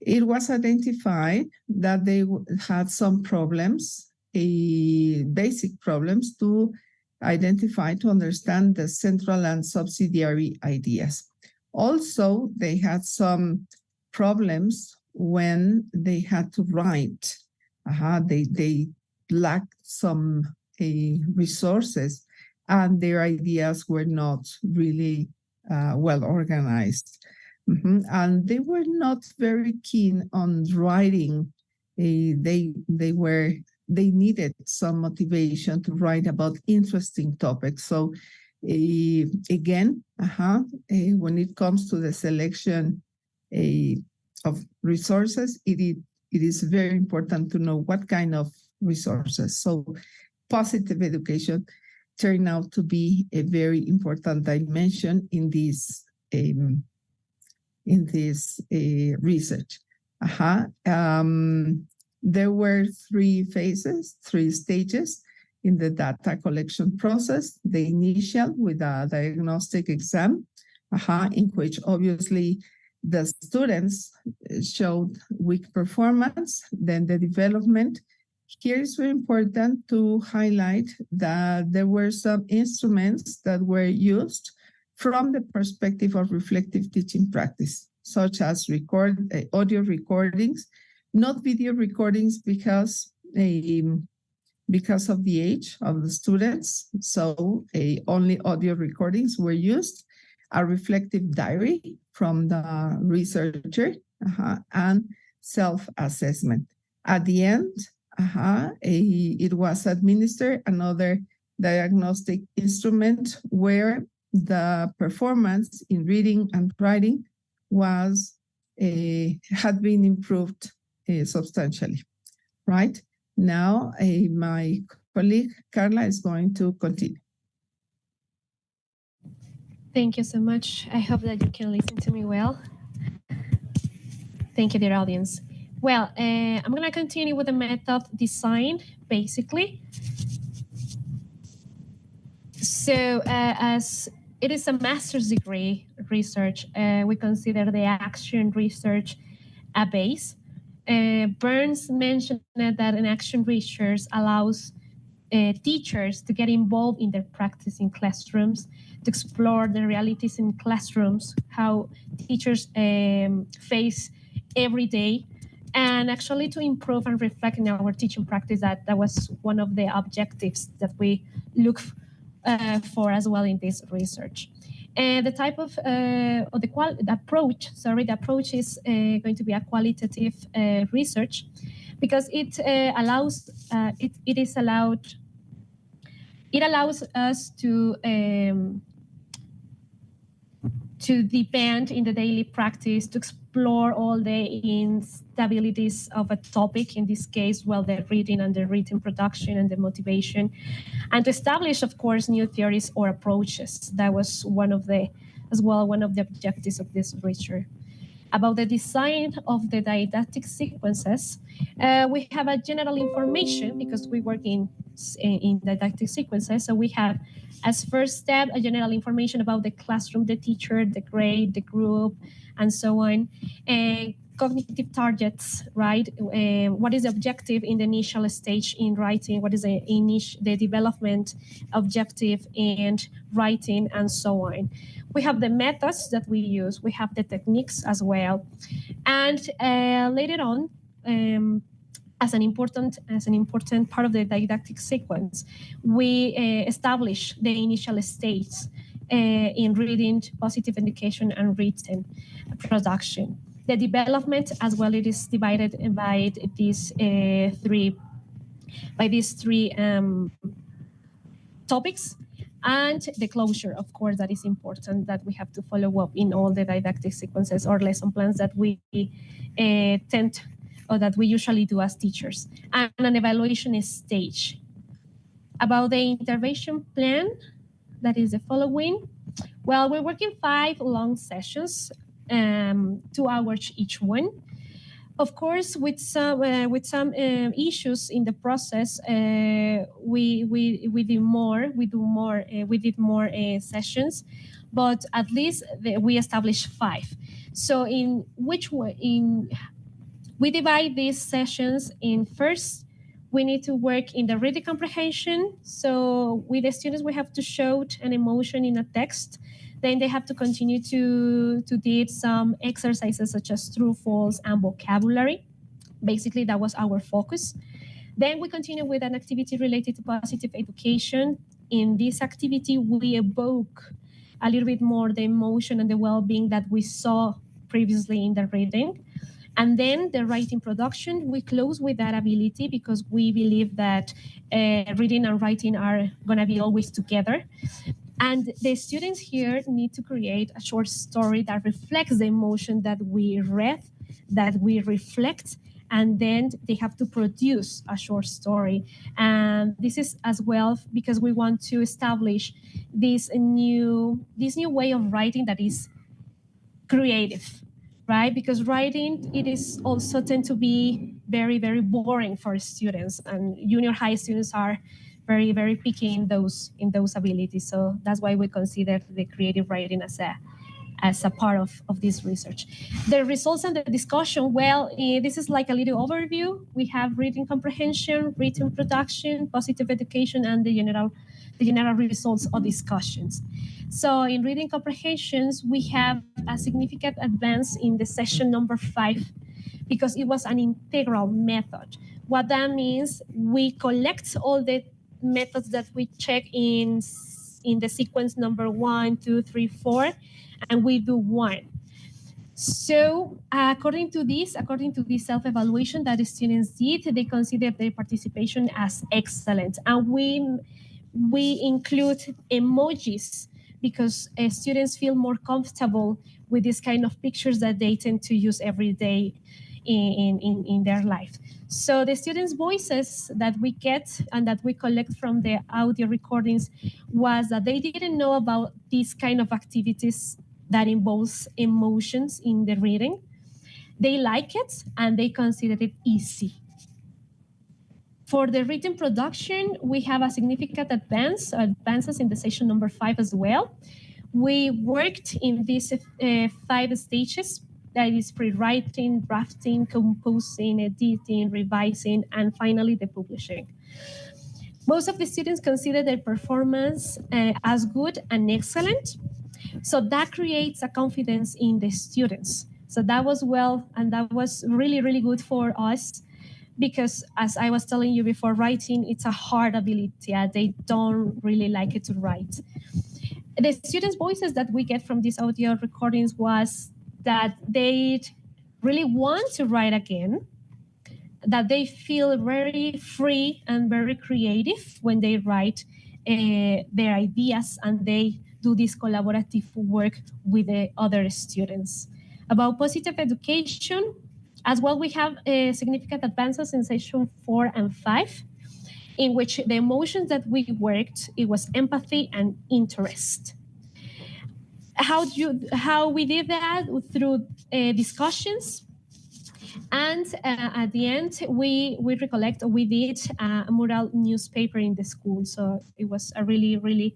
it was identified that they had some problems, basic problems to identify, to understand the central and subsidiary ideas. Also, they had some problems when they had to write. They lacked some resources, and their ideas were not really well organized. And they were not very keen on writing. They needed some motivation to write about interesting topics. So again, when it comes to the selection of resources, it is very important to know what kind of resources. So positive education turned out to be a very important dimension in this research. There were 3 phases, 3 stages in the data collection process. The initial with a diagnostic exam, in which obviously the students showed weak performance. Then the development. Here is very important to highlight that there were some instruments that were used from the perspective of reflective teaching practice, such as audio recordings, not video recordings because of the age of the students. So only audio recordings were used, a reflective diary from the researcher, and self-assessment. At the end, it was administered another diagnostic instrument where the performance in reading and writing had been improved substantially. Right? Now, my colleague Karla is going to continue. Thank you so much. I hope that you can listen to me well. Thank you, dear audience. Well, I'm going to continue with the method design, basically. So as it is a master's degree research, we consider the action research a base. Burns mentioned that an action research allows teachers to get involved in their practice in classrooms, to explore the realities in classrooms, how teachers face every day, and actually to improve and reflect in our teaching practice. That was one of the objectives that we look for as well in this research. And the type of the approach is going to be a qualitative research, because it allows us to depend in the daily practice, to explore all the instabilities of a topic, in this case, well, the reading and the written production and the motivation, and to establish, of course, new theories or approaches. That was one of the objectives of this research. About the design of the didactic sequences, we have a general information because we work in didactic sequences. So we have, as first step, a general information about the classroom, the teacher, the grade, the group, and so on. And cognitive targets, right? What is the objective in the initial stage in writing? What is the development objective in writing, and so on. We have the methods that we use. We have the techniques as well. And later on, as an important part of the didactic sequence, we establish the initial stages in reading, positive education, and written production. The development as well, it is divided by these three topics. And the closure, of course, that is important, that we have to follow up in all the didactic sequences or lesson plans that we that we usually do as teachers. And an evaluation stage. About the intervention plan, that is the following. Well, we're working 5 long sessions, 2 hours each one. Of course, with some issues in the process, we did more sessions, but at least we established 5. So we divide these sessions in first. We need to work in the reading comprehension. So with the students, we have to show an emotion in a text. Then they have to continue to do some exercises such as true, false, and vocabulary. Basically, that was our focus. Then we continue with an activity related to positive education. In this activity, we evoke a little bit more the emotion and the well-being that we saw previously in the reading. And then the writing production, we close with that ability because we believe that reading and writing are going to be always together. And the students here need to create a short story that reflects the emotion that we read, that we reflect, and then they have to produce a short story. And this is as well because we want to establish this new way of writing that is creative. Right? Because writing, it is also tend to be very, very boring for students, and junior high students are very, very picky in those abilities. So that's why we consider the creative writing as a part of this research. The results and the discussion, well, this is like a little overview. We have reading comprehension, written production, positive education, and the general results or discussions. So in reading comprehensions, we have a significant advance in the session number 5 because it was an integral method. What that means, we collect all the methods that we check in the sequence number 1, 2, 3, 4, and we do 1. So according to this self-evaluation that the students did, they consider their participation as excellent. And we include emojis because students feel more comfortable with this kind of pictures that they tend to use every day in their life. So the students' voices that we get and that we collect from the audio recordings was that they didn't know about these kind of activities that involves emotions in the reading. They like it and they consider it easy. For the written production, we have a significant advances in the session number 5 as well. We worked in these 5 stages, that is pre-writing, drafting, composing, editing, revising, and finally the publishing. Most of the students consider their performance as good and excellent. So that creates a confidence in the students. So that was well, and that was really, really good for us. Because as I was telling you before, writing, it's a hard ability. They don't really like it to write. The students' voices that we get from these audio recordings was that they really want to write again, that they feel very free and very creative when they write their ideas and they do this collaborative work with the other students. About positive education, as well, we have significant advances in session 4 and 5, in which the emotions that we worked, it was empathy and interest. How we did that? Through discussions. And at the end, we did a mural newspaper in the school. So it was a really, really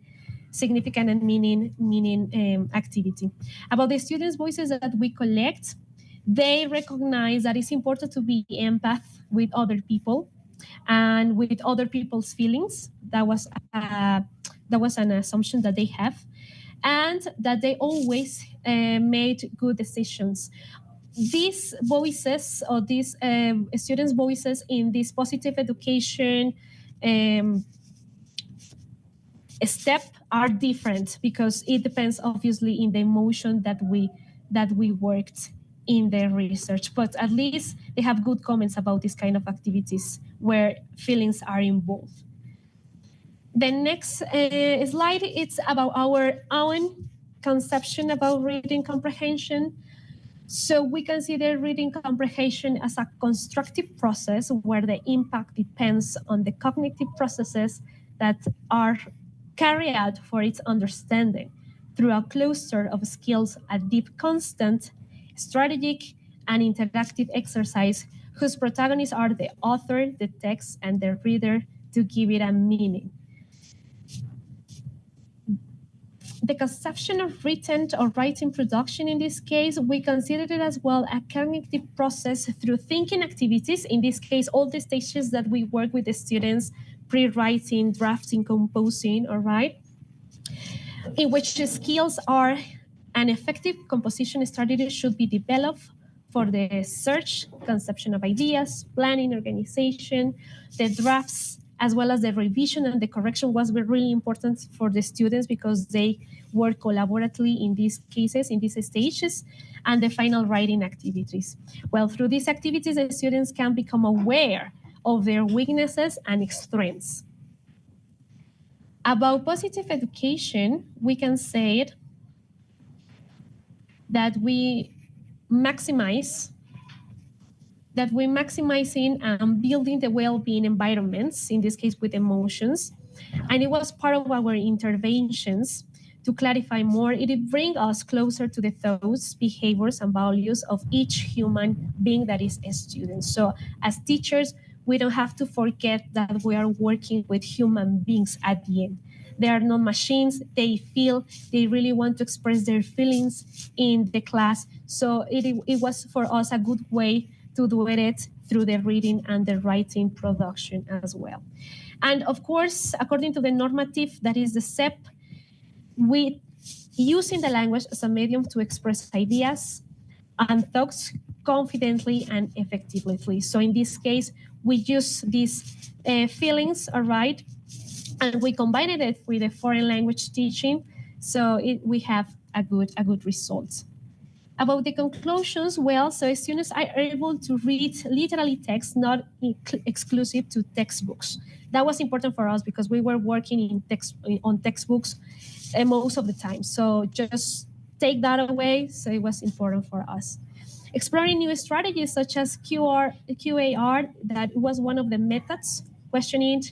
significant and meaning activity. About the students' voices that we collect, they recognize that it's important to be empath with other people and with other people's feelings. That was an assumption that they have, and that they always made good decisions. These voices, or these students' voices in this positive education step, are different because it depends obviously in the emotion that we worked in their research, but at least they have good comments about this kind of activities where feelings are involved. The next slide, it's about our own conception about reading comprehension. So we consider reading comprehension as a constructive process where the impact depends on the cognitive processes that are carried out for its understanding through a cluster of skills, a deep, constant, strategic, and interactive exercise whose protagonists are the author, the text, and the reader to give it a meaning. The conception of written or writing production in this case, we consider it as well a cognitive process through thinking activities. In this case, all the stages that we work with the students, pre-writing, drafting, composing, all right, in which the skills are an effective composition strategy should be developed for the search, conception of ideas, planning, organization, the drafts, as well as the revision and the correction was really important for the students because they work collaboratively in these cases, in these stages, and the final writing activities. Well, through these activities, the students can become aware of their weaknesses and strengths. About positive education, we can say that we maximizing and building the well-being environments, in this case with emotions. And it was part of our interventions to clarify more. It brings us closer to the thoughts, behaviors, and values of each human being that is a student. So as teachers, we don't have to forget that we are working with human beings at the end. They are not machines. They feel, they really want to express their feelings in the class. So it was for us a good way to do it through the reading and the writing production as well. And of course, according to the normative, that is the SEP, we using the language as a medium to express ideas and thoughts confidently and effectively. So in this case, we use these feelings, all right, and we combined it with a foreign language teaching. So we have a good result. About the conclusions, well, so students are able to read literally text, not exclusive to textbooks. That was important for us because we were working on textbooks most of the time. So just take that away. So it was important for us. Exploring new strategies such as QAR, that was one of the methods, questioning,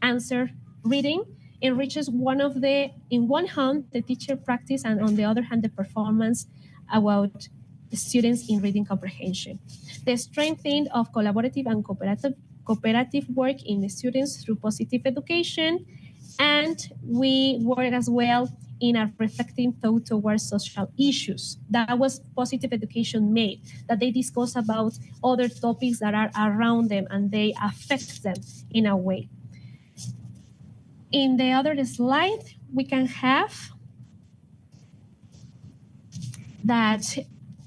answer, reading, enriches in one hand, the teacher practice, and on the other hand, the performance about the students in reading comprehension. The strengthening of collaborative and cooperative work in the students through positive education, and we work as well in a reflecting thought towards social issues. That was positive education made, that they discuss about other topics that are around them and they affect them in a way. In the other slide, we can have that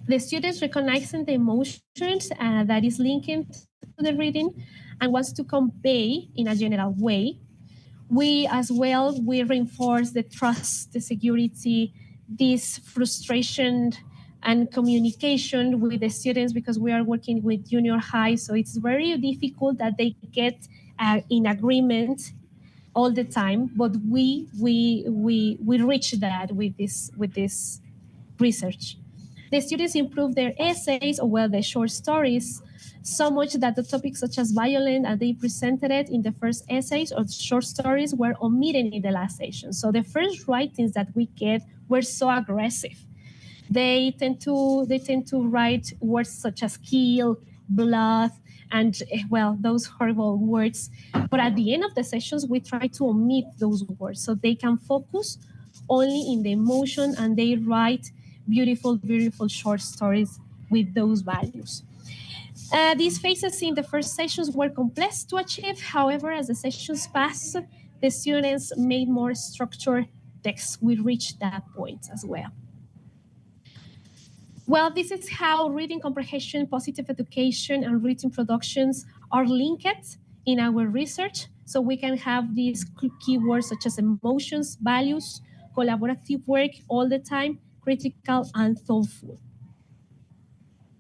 the students recognizing the emotions that is linking to the reading and wants to convey in a general way. We as well, we reinforce the trust, the security, this frustration and communication with the students because we are working with junior high. So it's very difficult that they get in agreement all the time, but we reach that with this research. The students improve their essays or the short stories so much that the topics such as violence, and they presented it in the first essays or short stories were omitted in the last session. So the first writings that we get were so aggressive. They tend to write words such as kill, blood, and well, those horrible words. But at the end of the sessions, we try to omit those words so they can focus only in the emotion and they write beautiful, beautiful short stories with those values. These phases in the first sessions were complex to achieve. However, as the sessions passed, the students made more structured text. We reached that point as well. Well, this is how reading comprehension, positive education, and written productions are linked in our research. So we can have these keywords such as emotions, values, collaborative work all the time, critical and thoughtful.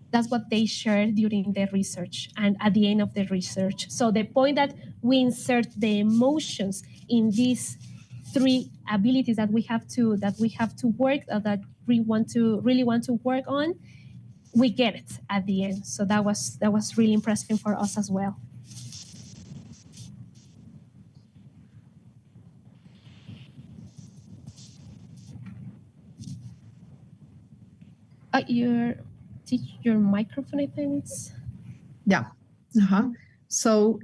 That's what they shared during the research and at the end of the research. So the point that we insert the emotions in these three abilities that we have to work, that we really want to work on, we get it at the end. So that was really impressive for us as well. Your microphone, I think. Yeah. So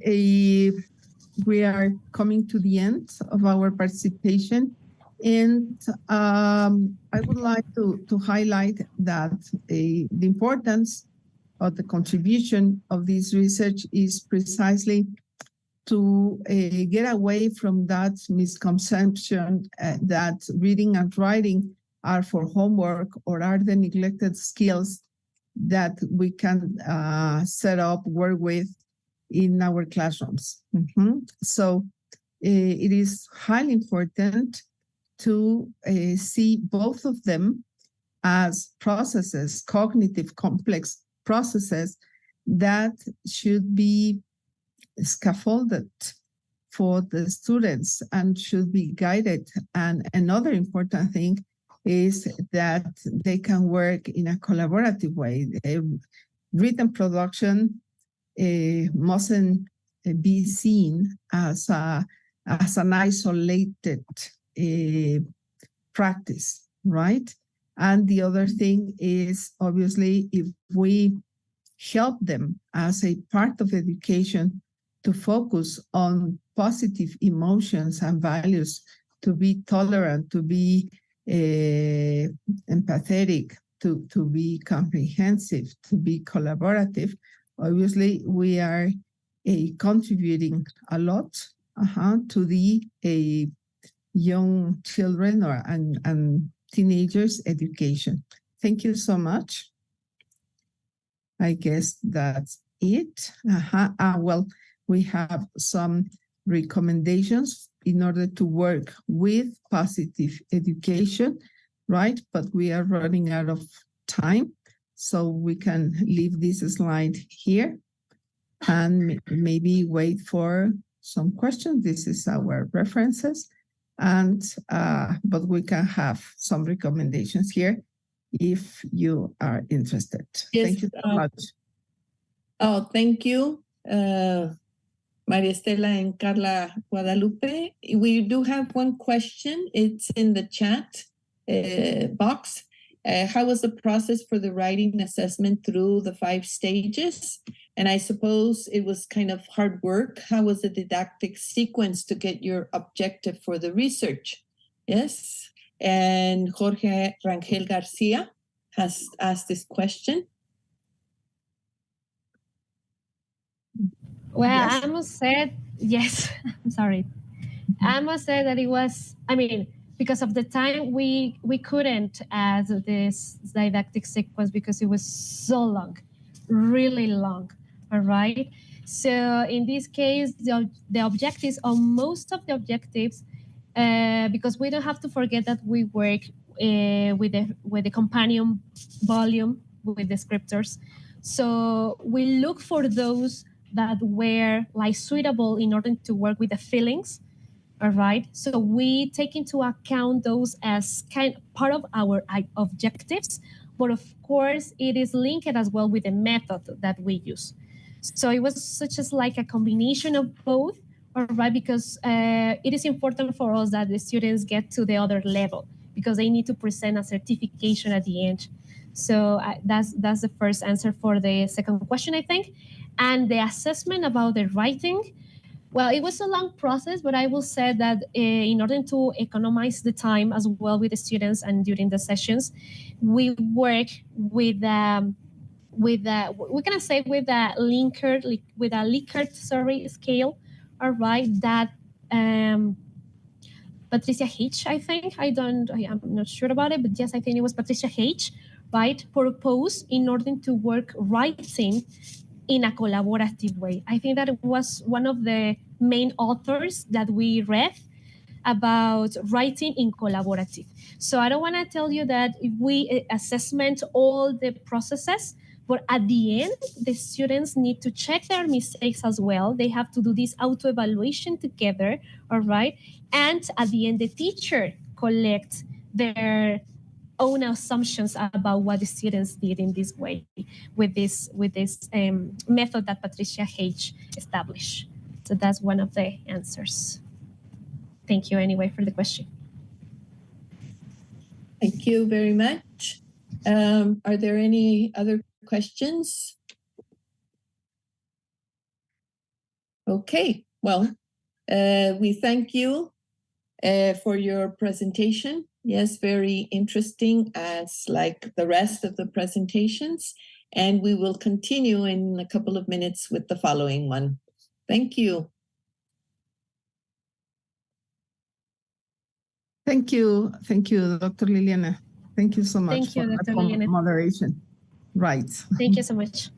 we are coming to the end of our participation. And I would like to highlight that the importance of the contribution of this research is precisely to get away from that misconception that reading and writing are for homework or are the neglected skills that we can set up, work with in our classrooms. So it is highly important to see both of them as processes, cognitive complex processes that should be scaffolded for the students and should be guided. And another important thing is that they can work in a collaborative way. Written production mustn't be seen as an isolated practice, right? And the other thing is, obviously, if we help them as a part of education to focus on positive emotions and values, to be tolerant, to be empathetic, to be comprehensive, to be collaborative, obviously we are contributing a lot to the young children and teenagers education. Thank you so much. I guess that's it. Well, we have some recommendations in order to work with positive education, right? But we are running out of time, so we can leave this slide here and maybe wait for some questions. This is our references, and but we can have some recommendations here if you are interested. Yes, thank you so much. Oh, thank you, María Estela and Karla Guadalupe. We do have one question. It's in the chat box. How was the process for the writing assessment through the 5 stages? And I suppose it was kind of hard work. How was the didactic sequence to get your objective for the research? Yes. And Jorge Rangel Garcia has asked this question. Well, Yes. I must say, yes, I'm sorry. I must say that it was, I mean, because of the time, we couldn't add this didactic sequence because it was so long, really long, all right? So in this case, the objectives, or most of the objectives, because we don't have to forget that we work with the companion volume with descriptors. So we look for those that were like suitable in order to work with the feelings, all right? So we take into account those as part of our objectives, but of course it is linked as well with the method that we use. So it was such as like a combination of both, all right? Because it is important for us that the students get to the other level because they need to present a certification at the end. So that's the first answer for the second question, I think. And the assessment about the writing, well, it was a long process, but I will say that in order to economize the time as well with the students and during the sessions, we work with we can say with a Likert scale, all right, that Patricia H, I think, I'm not sure about it, but yes, I think it was Patricia H, right, proposed in order to work writing in a collaborative way. I think that it was one of the main authors that we read about writing in collaborative. So I don't want to tell you that if we assessment all the processes, but at the end, the students need to check their mistakes as well. They have to do this auto-evaluation together, all right? And at the end, the teacher collects their own assumptions about what the students did in this way with this method that Patricia H established. So that's one of the answers. Thank you anyway for the question. Thank you very much. Are there any other questions? Okay, well, we thank you for your presentation. Yes, very interesting as like the rest of the presentations. And we will continue in a couple of minutes with the following one. Thank you. Thank you, Dr. Liliana. Thank you so much Thank you, for Dr. Liliana. moderation. Right. Thank you so much.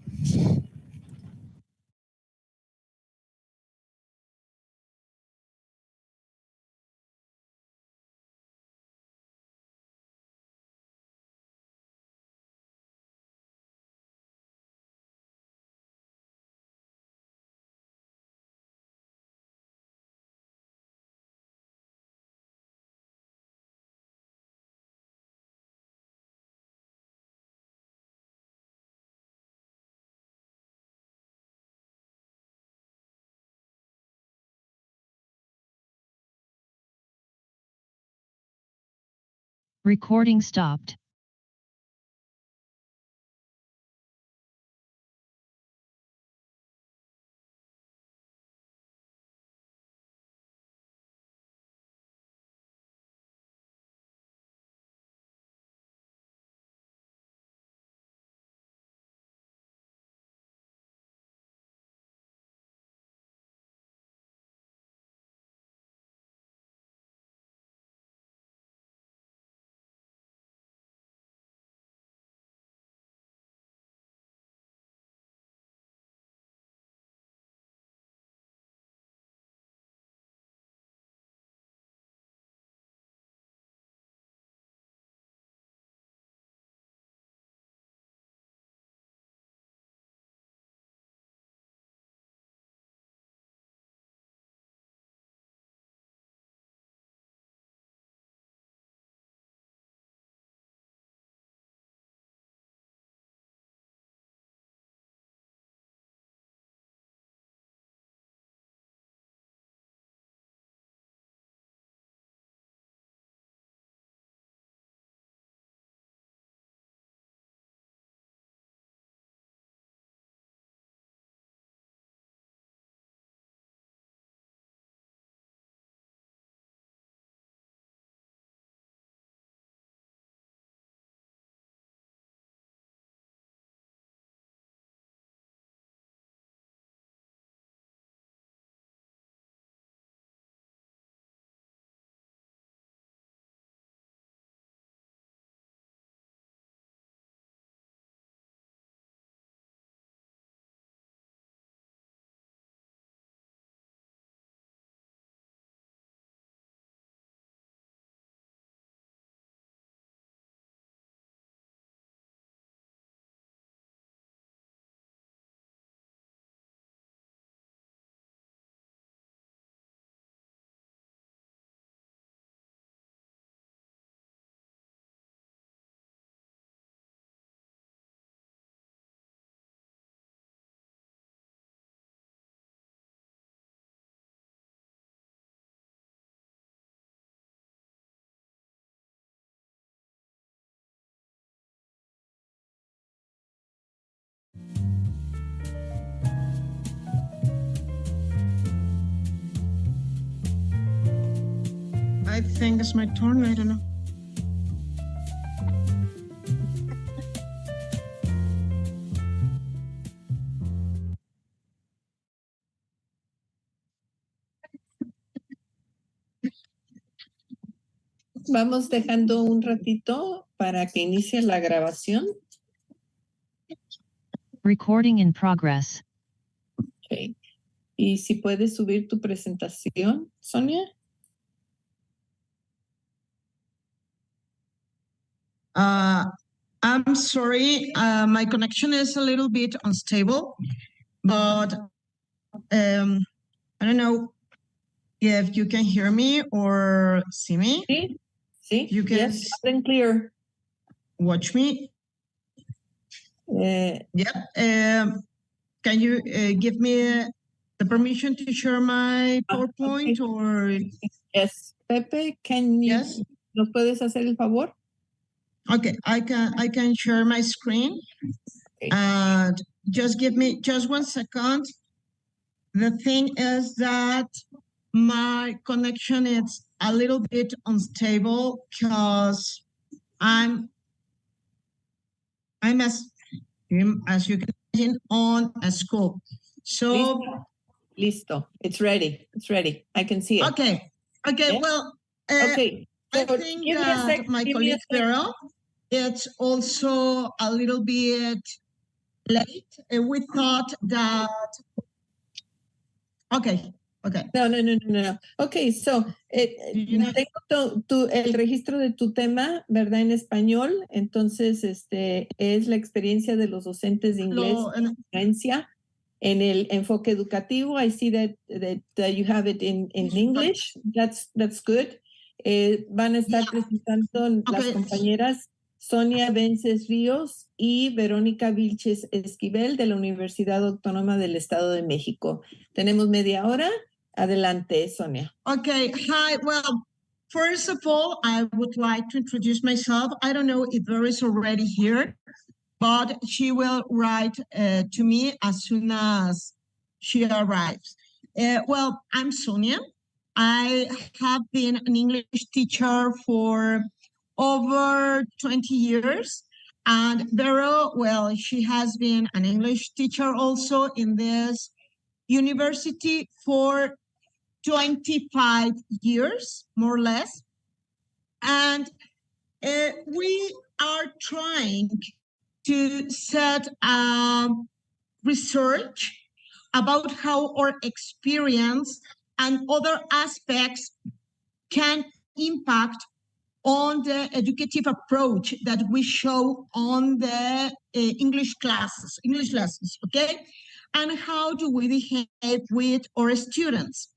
Recording stopped. I think it's my turn, I don't know. Vamos dejando un ratito para que inicie la grabación. Recording in progress. Okay. Y si puedes subir tu presentación, Sonia. I'm sorry, my connection is a little bit unstable, but I don't know if you can hear me or see me. Sí, sí, You can yes, loud and clear. watch me. Yep. Can you give me the permission to share my PowerPoint Okay. or? Yes, Pepe, can you, Yes. ¿nos puedes hacer el favor? Okay, I can share my screen. And just give me just 1 second. The thing is that my connection is a little bit unstable because I'm as you can imagine on a school. So Listo. It's ready. It's ready. I can see it. okay. Yeah? Well, Okay. So I think give me a that sec. my Give me a colleague sec. Vero, it's also a little bit late. We thought that. Okay. No. Okay, so tengo el registro de tu tema, ¿verdad? En español. Entonces, es la experiencia de los docentes de inglés en influencia en el enfoque educativo. I see that you have it in English. That's good. Van a estar presentando las compañeras Sonia Vences Ríos y Verónica Vilches Esquivel de la Universidad Autónoma del Estado de México. Tenemos media hora. Adelante, Sonia. Okay, hi. Well, first of all, I would like to introduce myself. I don't know if Vero is already here, but she will write to me as soon as she arrives. Well, I'm Sonia. I have been an English teacher for over 20 years. And Vero, well, she has been an English teacher also in this university for 25 years, more or less. And we are trying to set research about how our experience and other aspects can impact on the educative approach that we show on the English lessons, okay? And how do we behave with our students?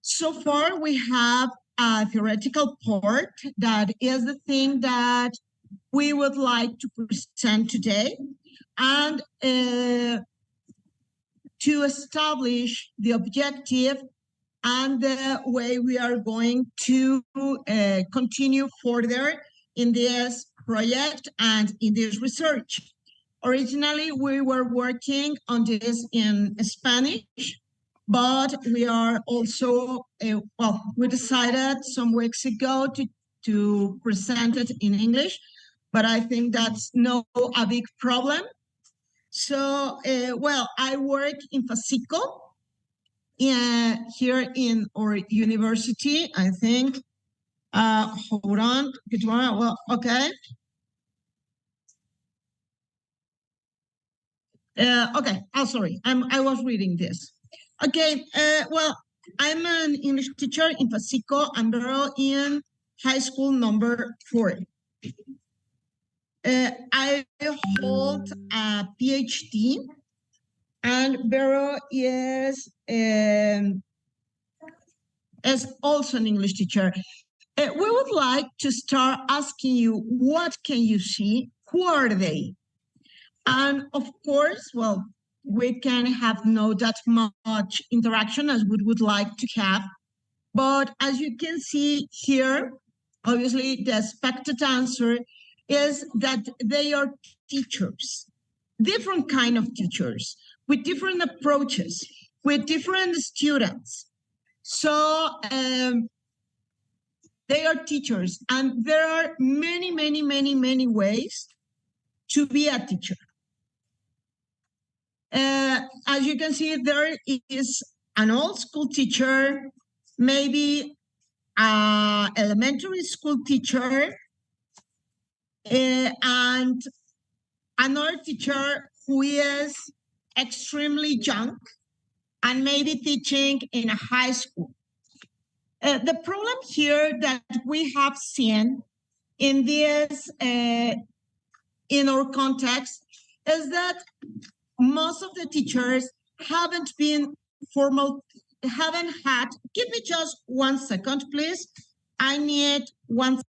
So far, we have a theoretical part that is the thing that we would like to present today, and to establish the objective and the way we are going to continue further in this project and in this research. Originally, we were working on this in Spanish, but we are also, we decided some weeks ago to present it in English, but I think that's not a big problem. So, I work in FACICO, here in our university, I think. Hold on, well, okay. Okay, sorry, I was reading this. Okay, I'm an English teacher in FACICO and Vero in high school number 4. I hold a PhD, and Vero is also an English teacher. We would like to start asking you, what can you see? Who are they? And of course, we can have not that much interaction as we would like to have. But as you can see here, obviously the expected answer is that they are teachers, different kind of teachers, with different approaches, with different students. So they are teachers, and there are many ways to be a teacher. As you can see, there is an old school teacher, maybe an elementary school teacher, and another teacher who is extremely young and maybe teaching in a high school. The problem here that we have seen in this, in our context, is that most of the teachers haven't had, give me just 1 second, please. I need 1 second.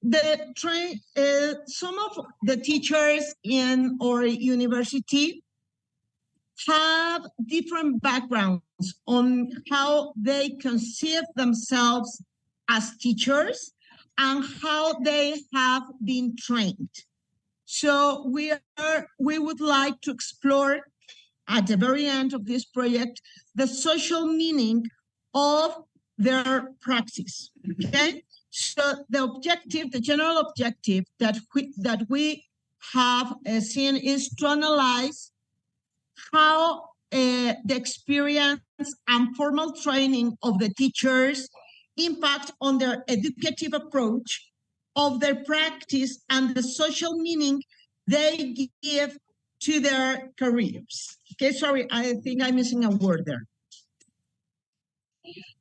some of the teachers in our university have different backgrounds on how they conceive themselves as teachers and how they have been trained. So we would like to explore at the very end of this project the social meaning of their practice. Okay, so the objective, the general objective that we have seen is to analyze how the experience and formal training of the teachers impact on their educative approach of their practice and the social meaning they give to their careers. Okay, sorry, I think I'm missing a word there.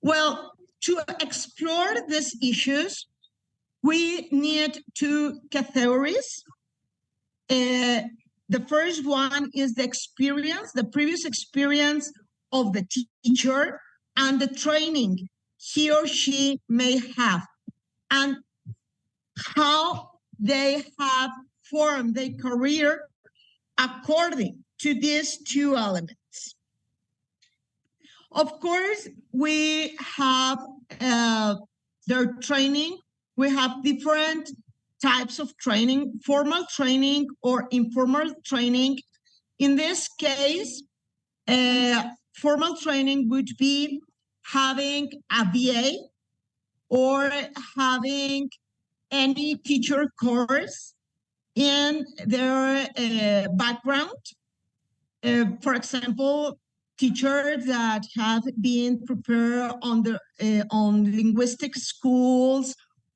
Well, to explore these issues, we need two categories. The first one is the experience, the previous experience of the teacher and the training he or she may have, and how they have formed their career according to these two elements. Of course, we have their training. We have different types of training, formal training or informal training. In this case, formal training would be having a BA or having any teacher course in their background. For example, teachers that have been prepared on linguistic schools,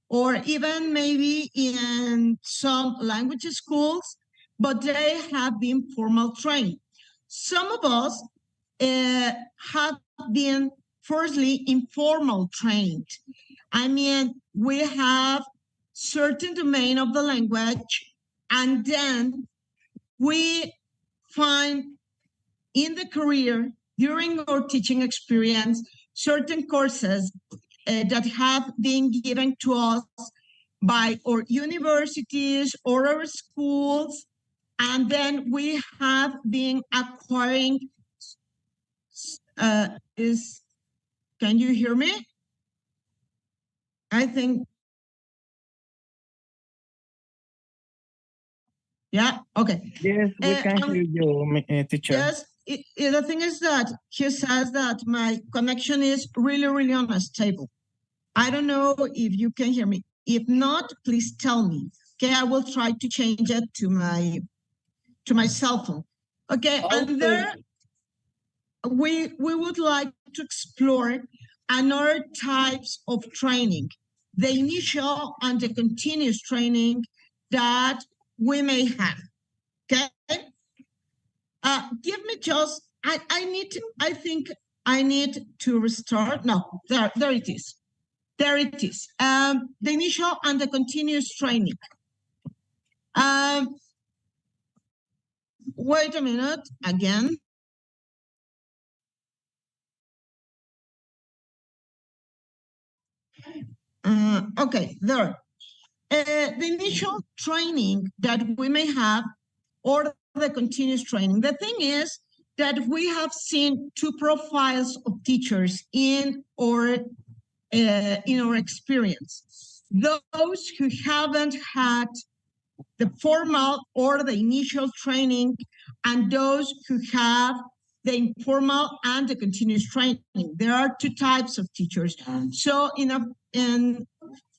or even maybe in some language schools, but they have been formal trained. Some of us have been firstly informal trained. I mean, we have certain domain of the language, and then we find in the career, during our teaching experience, certain courses that have been given to us by our universities or our schools, and then we have been acquiring, can you hear me? I think, yeah, okay. Yes, we can hear you, teacher. Yes, the thing is that he says that my connection is really, really unstable. I don't know if you can hear me. If not, please tell me. Okay, I will try to change it to my cell phone. Okay, and there we would like to explore another types of training, the initial and the continuous training that we may have. Okay. Give me just, I think I need to restart. No, there it is. There it is. The initial and the continuous training. Wait a minute, again. Okay, there. The initial training that we may have, or the continuous training. The thing is that we have seen two profiles of teachers in our experience. Those who haven't had the formal or the initial training, and those who have the informal and the continuous training. There are two types of teachers. So in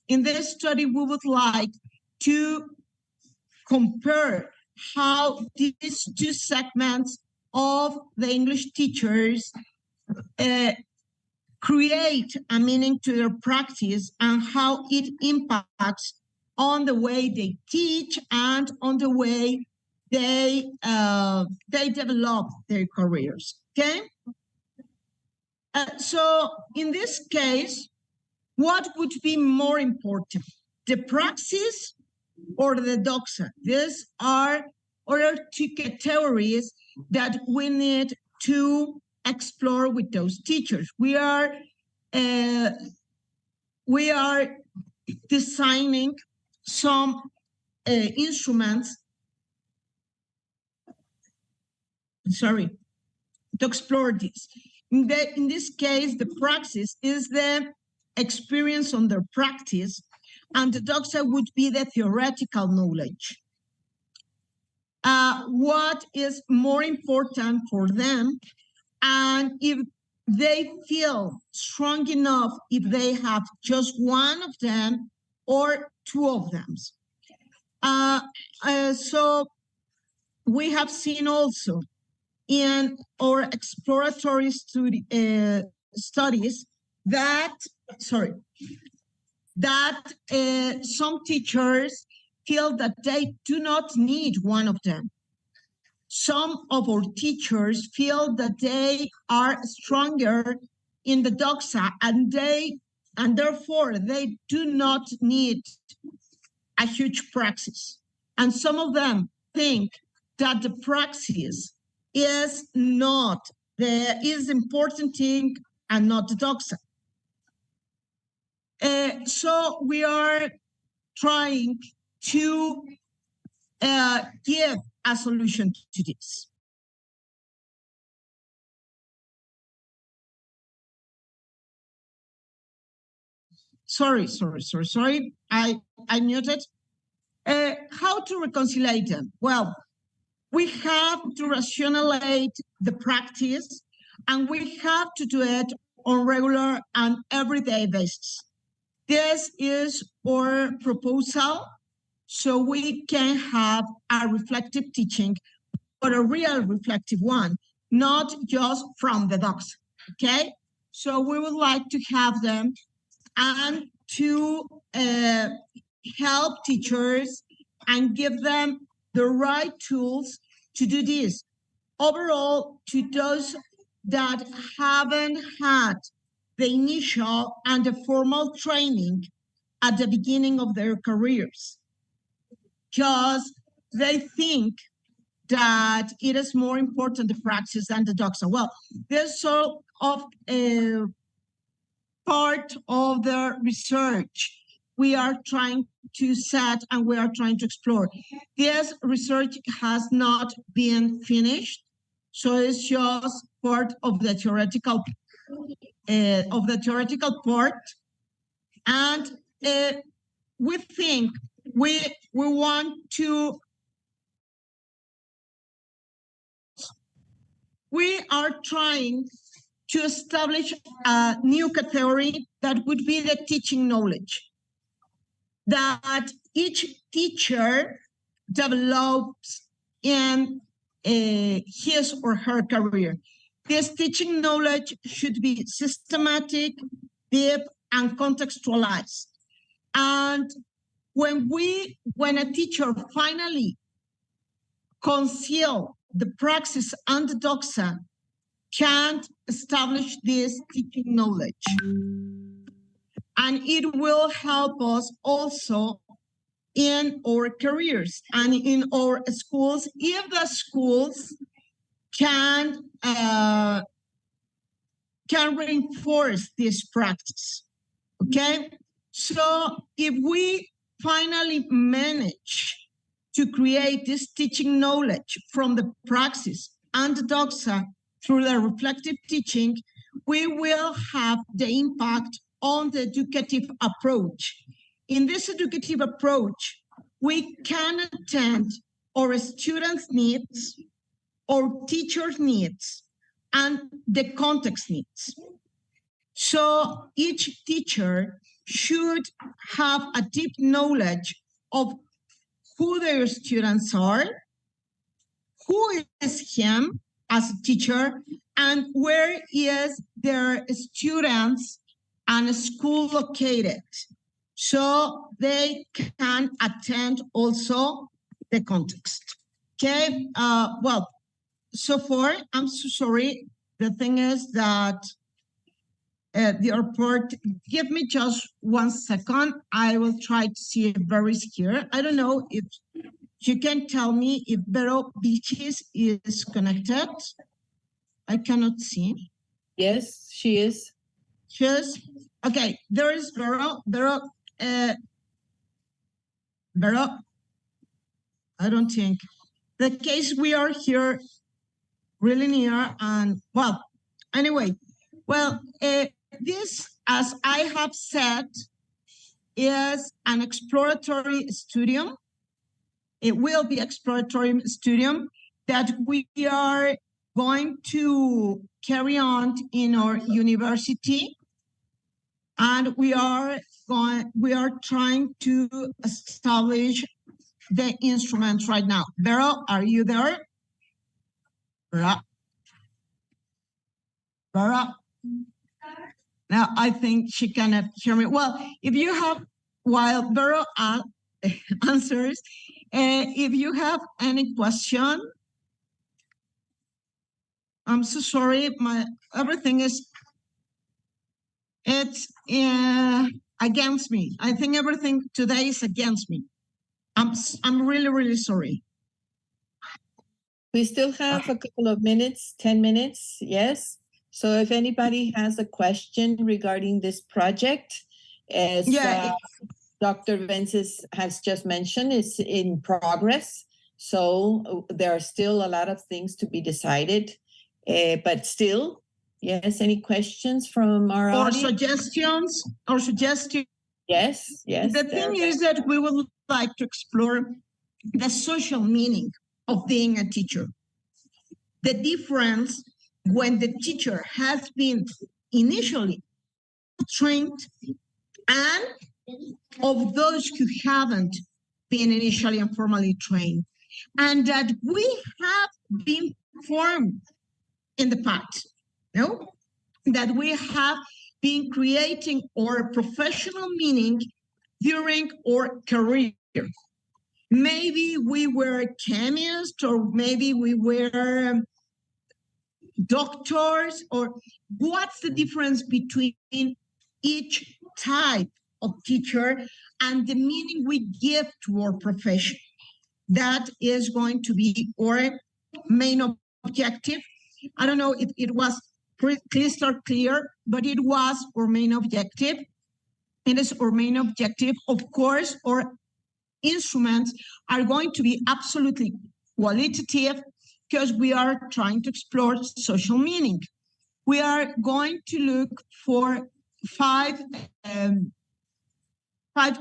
this study, we would like to compare how these two segments of the English teachers create a meaning to their practice and how it impacts on the way they teach and on the way they develop their careers. Okay. So in this case, what would be more important, the praxis or the doxa? These are other two categories that we need to explore with those teachers. We are designing some instruments, to explore this. In this case, the praxis is the experience on their practice, and the doxa would be the theoretical knowledge. What is more important for them, and if they feel strong enough, if they have just one of them or two of them. So we have seen also in our exploratory studies that, some teachers feel that they do not need one of them. Some of our teachers feel that they are stronger in the doxa and therefore they do not need a huge praxis. And some of them think that the praxis is not the important thing and not the doxa. So we are trying to give a solution to this. Sorry. I muted. How to reconcile them? Well, we have to rationalize the practice, and we have to do it on regular and everyday basis. This is our proposal, so we can have a reflective teaching, but a real reflective one, not just from the docs, okay? So we would like to have them and to help teachers and give them the right tools to do this. Overall, to those that haven't had the initial and the formal training at the beginning of their careers, because they think that it is more important the practice than the doxa. Well, there's sort of a part of the research we are trying to set and we are trying to explore. This research has not been finished, so it's just part of the theoretical part, and we think we want to. We are trying to establish a new category that would be the teaching knowledge, that each teacher develops in his or her career. This teaching knowledge should be systematic, deep, and contextualized. And when a teacher finally conceals the praxis and the doxa, can't establish this teaching knowledge. And it will help us also in our careers and in our schools, if the schools can reinforce this practice, okay? So if we finally manage to create this teaching knowledge from the praxis and the doxa through the reflective teaching, we will have the impact on the educative approach. In this educative approach, we can attend our students' needs, our teachers' needs, and the context needs. So each teacher should have a deep knowledge of who their students are, who is him as a teacher, and where is their students and school located, so they can attend also the context. Okay, well, so far, I'm so sorry. The thing is that the report, give me just 1 second. I will try to see if Vero is here. I don't know if you can tell me if Vero Beaches is connected. I cannot see. Yes, she is. She is? Okay, there is Vero. Vero, Vero? I don't think. The case we are here really near and, well, anyway, well, this, as I have said, is an exploratory studium. It will be exploratory studium that we are going to carry on in our university, and we are trying to establish the instruments right now. Vero, are you there? Vera? Vera? Now I think she cannot hear me. Well, if you have, while Vero answers, if you have any question, I'm so sorry. Everything is, it's against me. I think everything today is against me. I'm really, really sorry. We still have a couple of minutes, 10 minutes, yes. So if anybody has a question regarding this project, as Dr. Vences has just mentioned, it's in progress. So there are still a lot of things to be decided. But still, yes, any questions from our audience? Suggestions? Yes, yes. The thing is that we would like to explore the social meaning of being a teacher. The difference when the teacher has been initially trained and of those who haven't been initially and formally trained, and that we have been formed in the past, no? That we have been creating our professional meaning during our career. Maybe we were chemists, or maybe we were doctors, or what's the difference between each type of teacher and the meaning we give to our profession? That is going to be our main objective. I don't know if it was crystal clear, but it was our main objective. It is our main objective. Of course, our instruments are going to be absolutely qualitative because we are trying to explore social meaning. We are going to look for five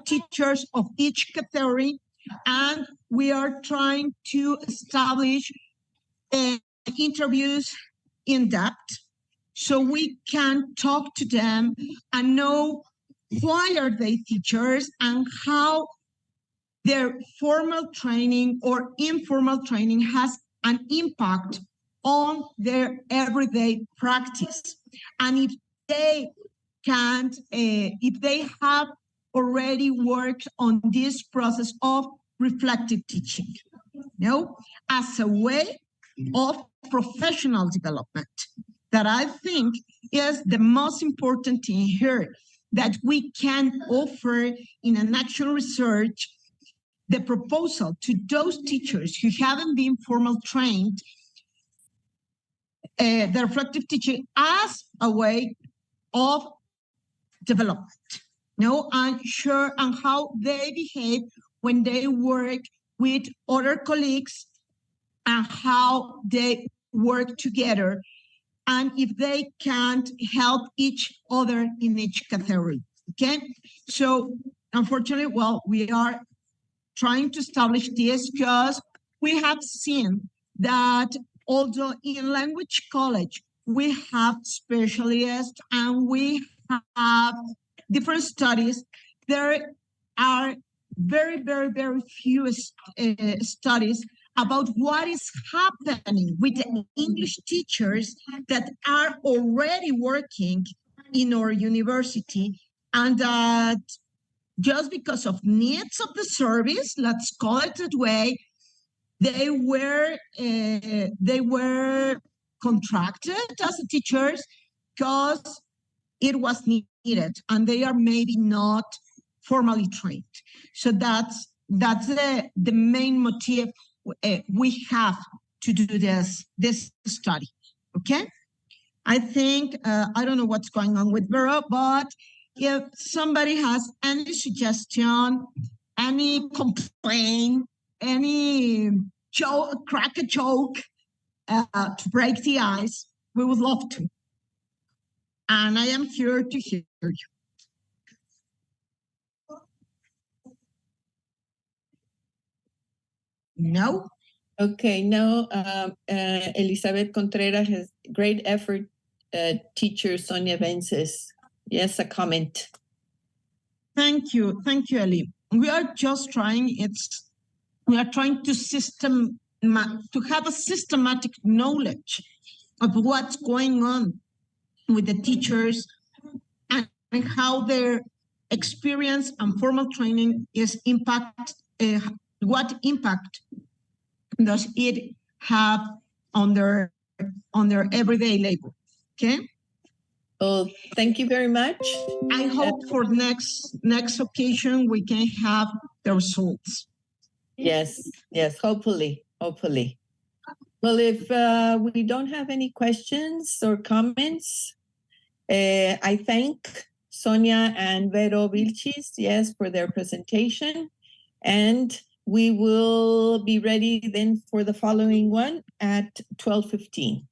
teachers of each category, and we are trying to establish interviews in depth so we can talk to them and know why are they teachers and how their formal training or informal training has an impact on their everyday practice. And if they can't, if they have already worked on this process of reflective teaching, as a way of professional development, that I think is the most important thing here, that we can offer in an actual research the proposal to those teachers who haven't been formal trained, the reflective teaching as a way of development, and how they behave when they work with other colleagues and how they work together, and if they can't help each other in each category, okay? So unfortunately, well, we are trying to establish this because we have seen that although in language college, we have specialists and we have different studies, there are very, very, very few studies about what is happening with the English teachers that are already working in our university, and that just because of needs of the service, let's call it that way, they were contracted as teachers because it was needed, and they are maybe not formally trained. So that's the main motive we have to do this study. Okay, I think I don't know what's going on with Vero, but if somebody has any suggestion, any complaint, any joke, crack a joke to break the ice, we would love to. And I am here to hear you. No? Okay, now Elizabeth Contreras has great effort, teacher Sonia Vences. Yes, a comment. Thank you, Ellie. We are just trying, we are trying to have a systematic knowledge of what's going on with the teachers and how their experience and formal training is what impact does it have on their everyday labor, okay? Oh, thank you very much. I hope for next occasion we can have the results. Yes, hopefully. Well, if we don't have any questions or comments, I thank Sonia and Vero Vilchis, yes, for their presentation. And we will be ready then for the following one at 12:15.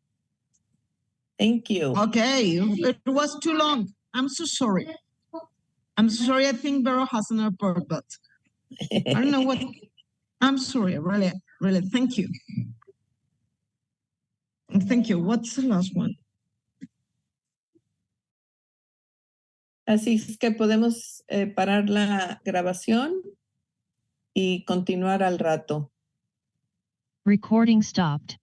Thank you. Okay, it was too long. I'm so sorry. I think Vero has an airport, but I don't know what. I'm sorry, really. Thank you. Thank you. What's the last one? Así es que podemos parar la grabación y continuar al rato. Recording stopped.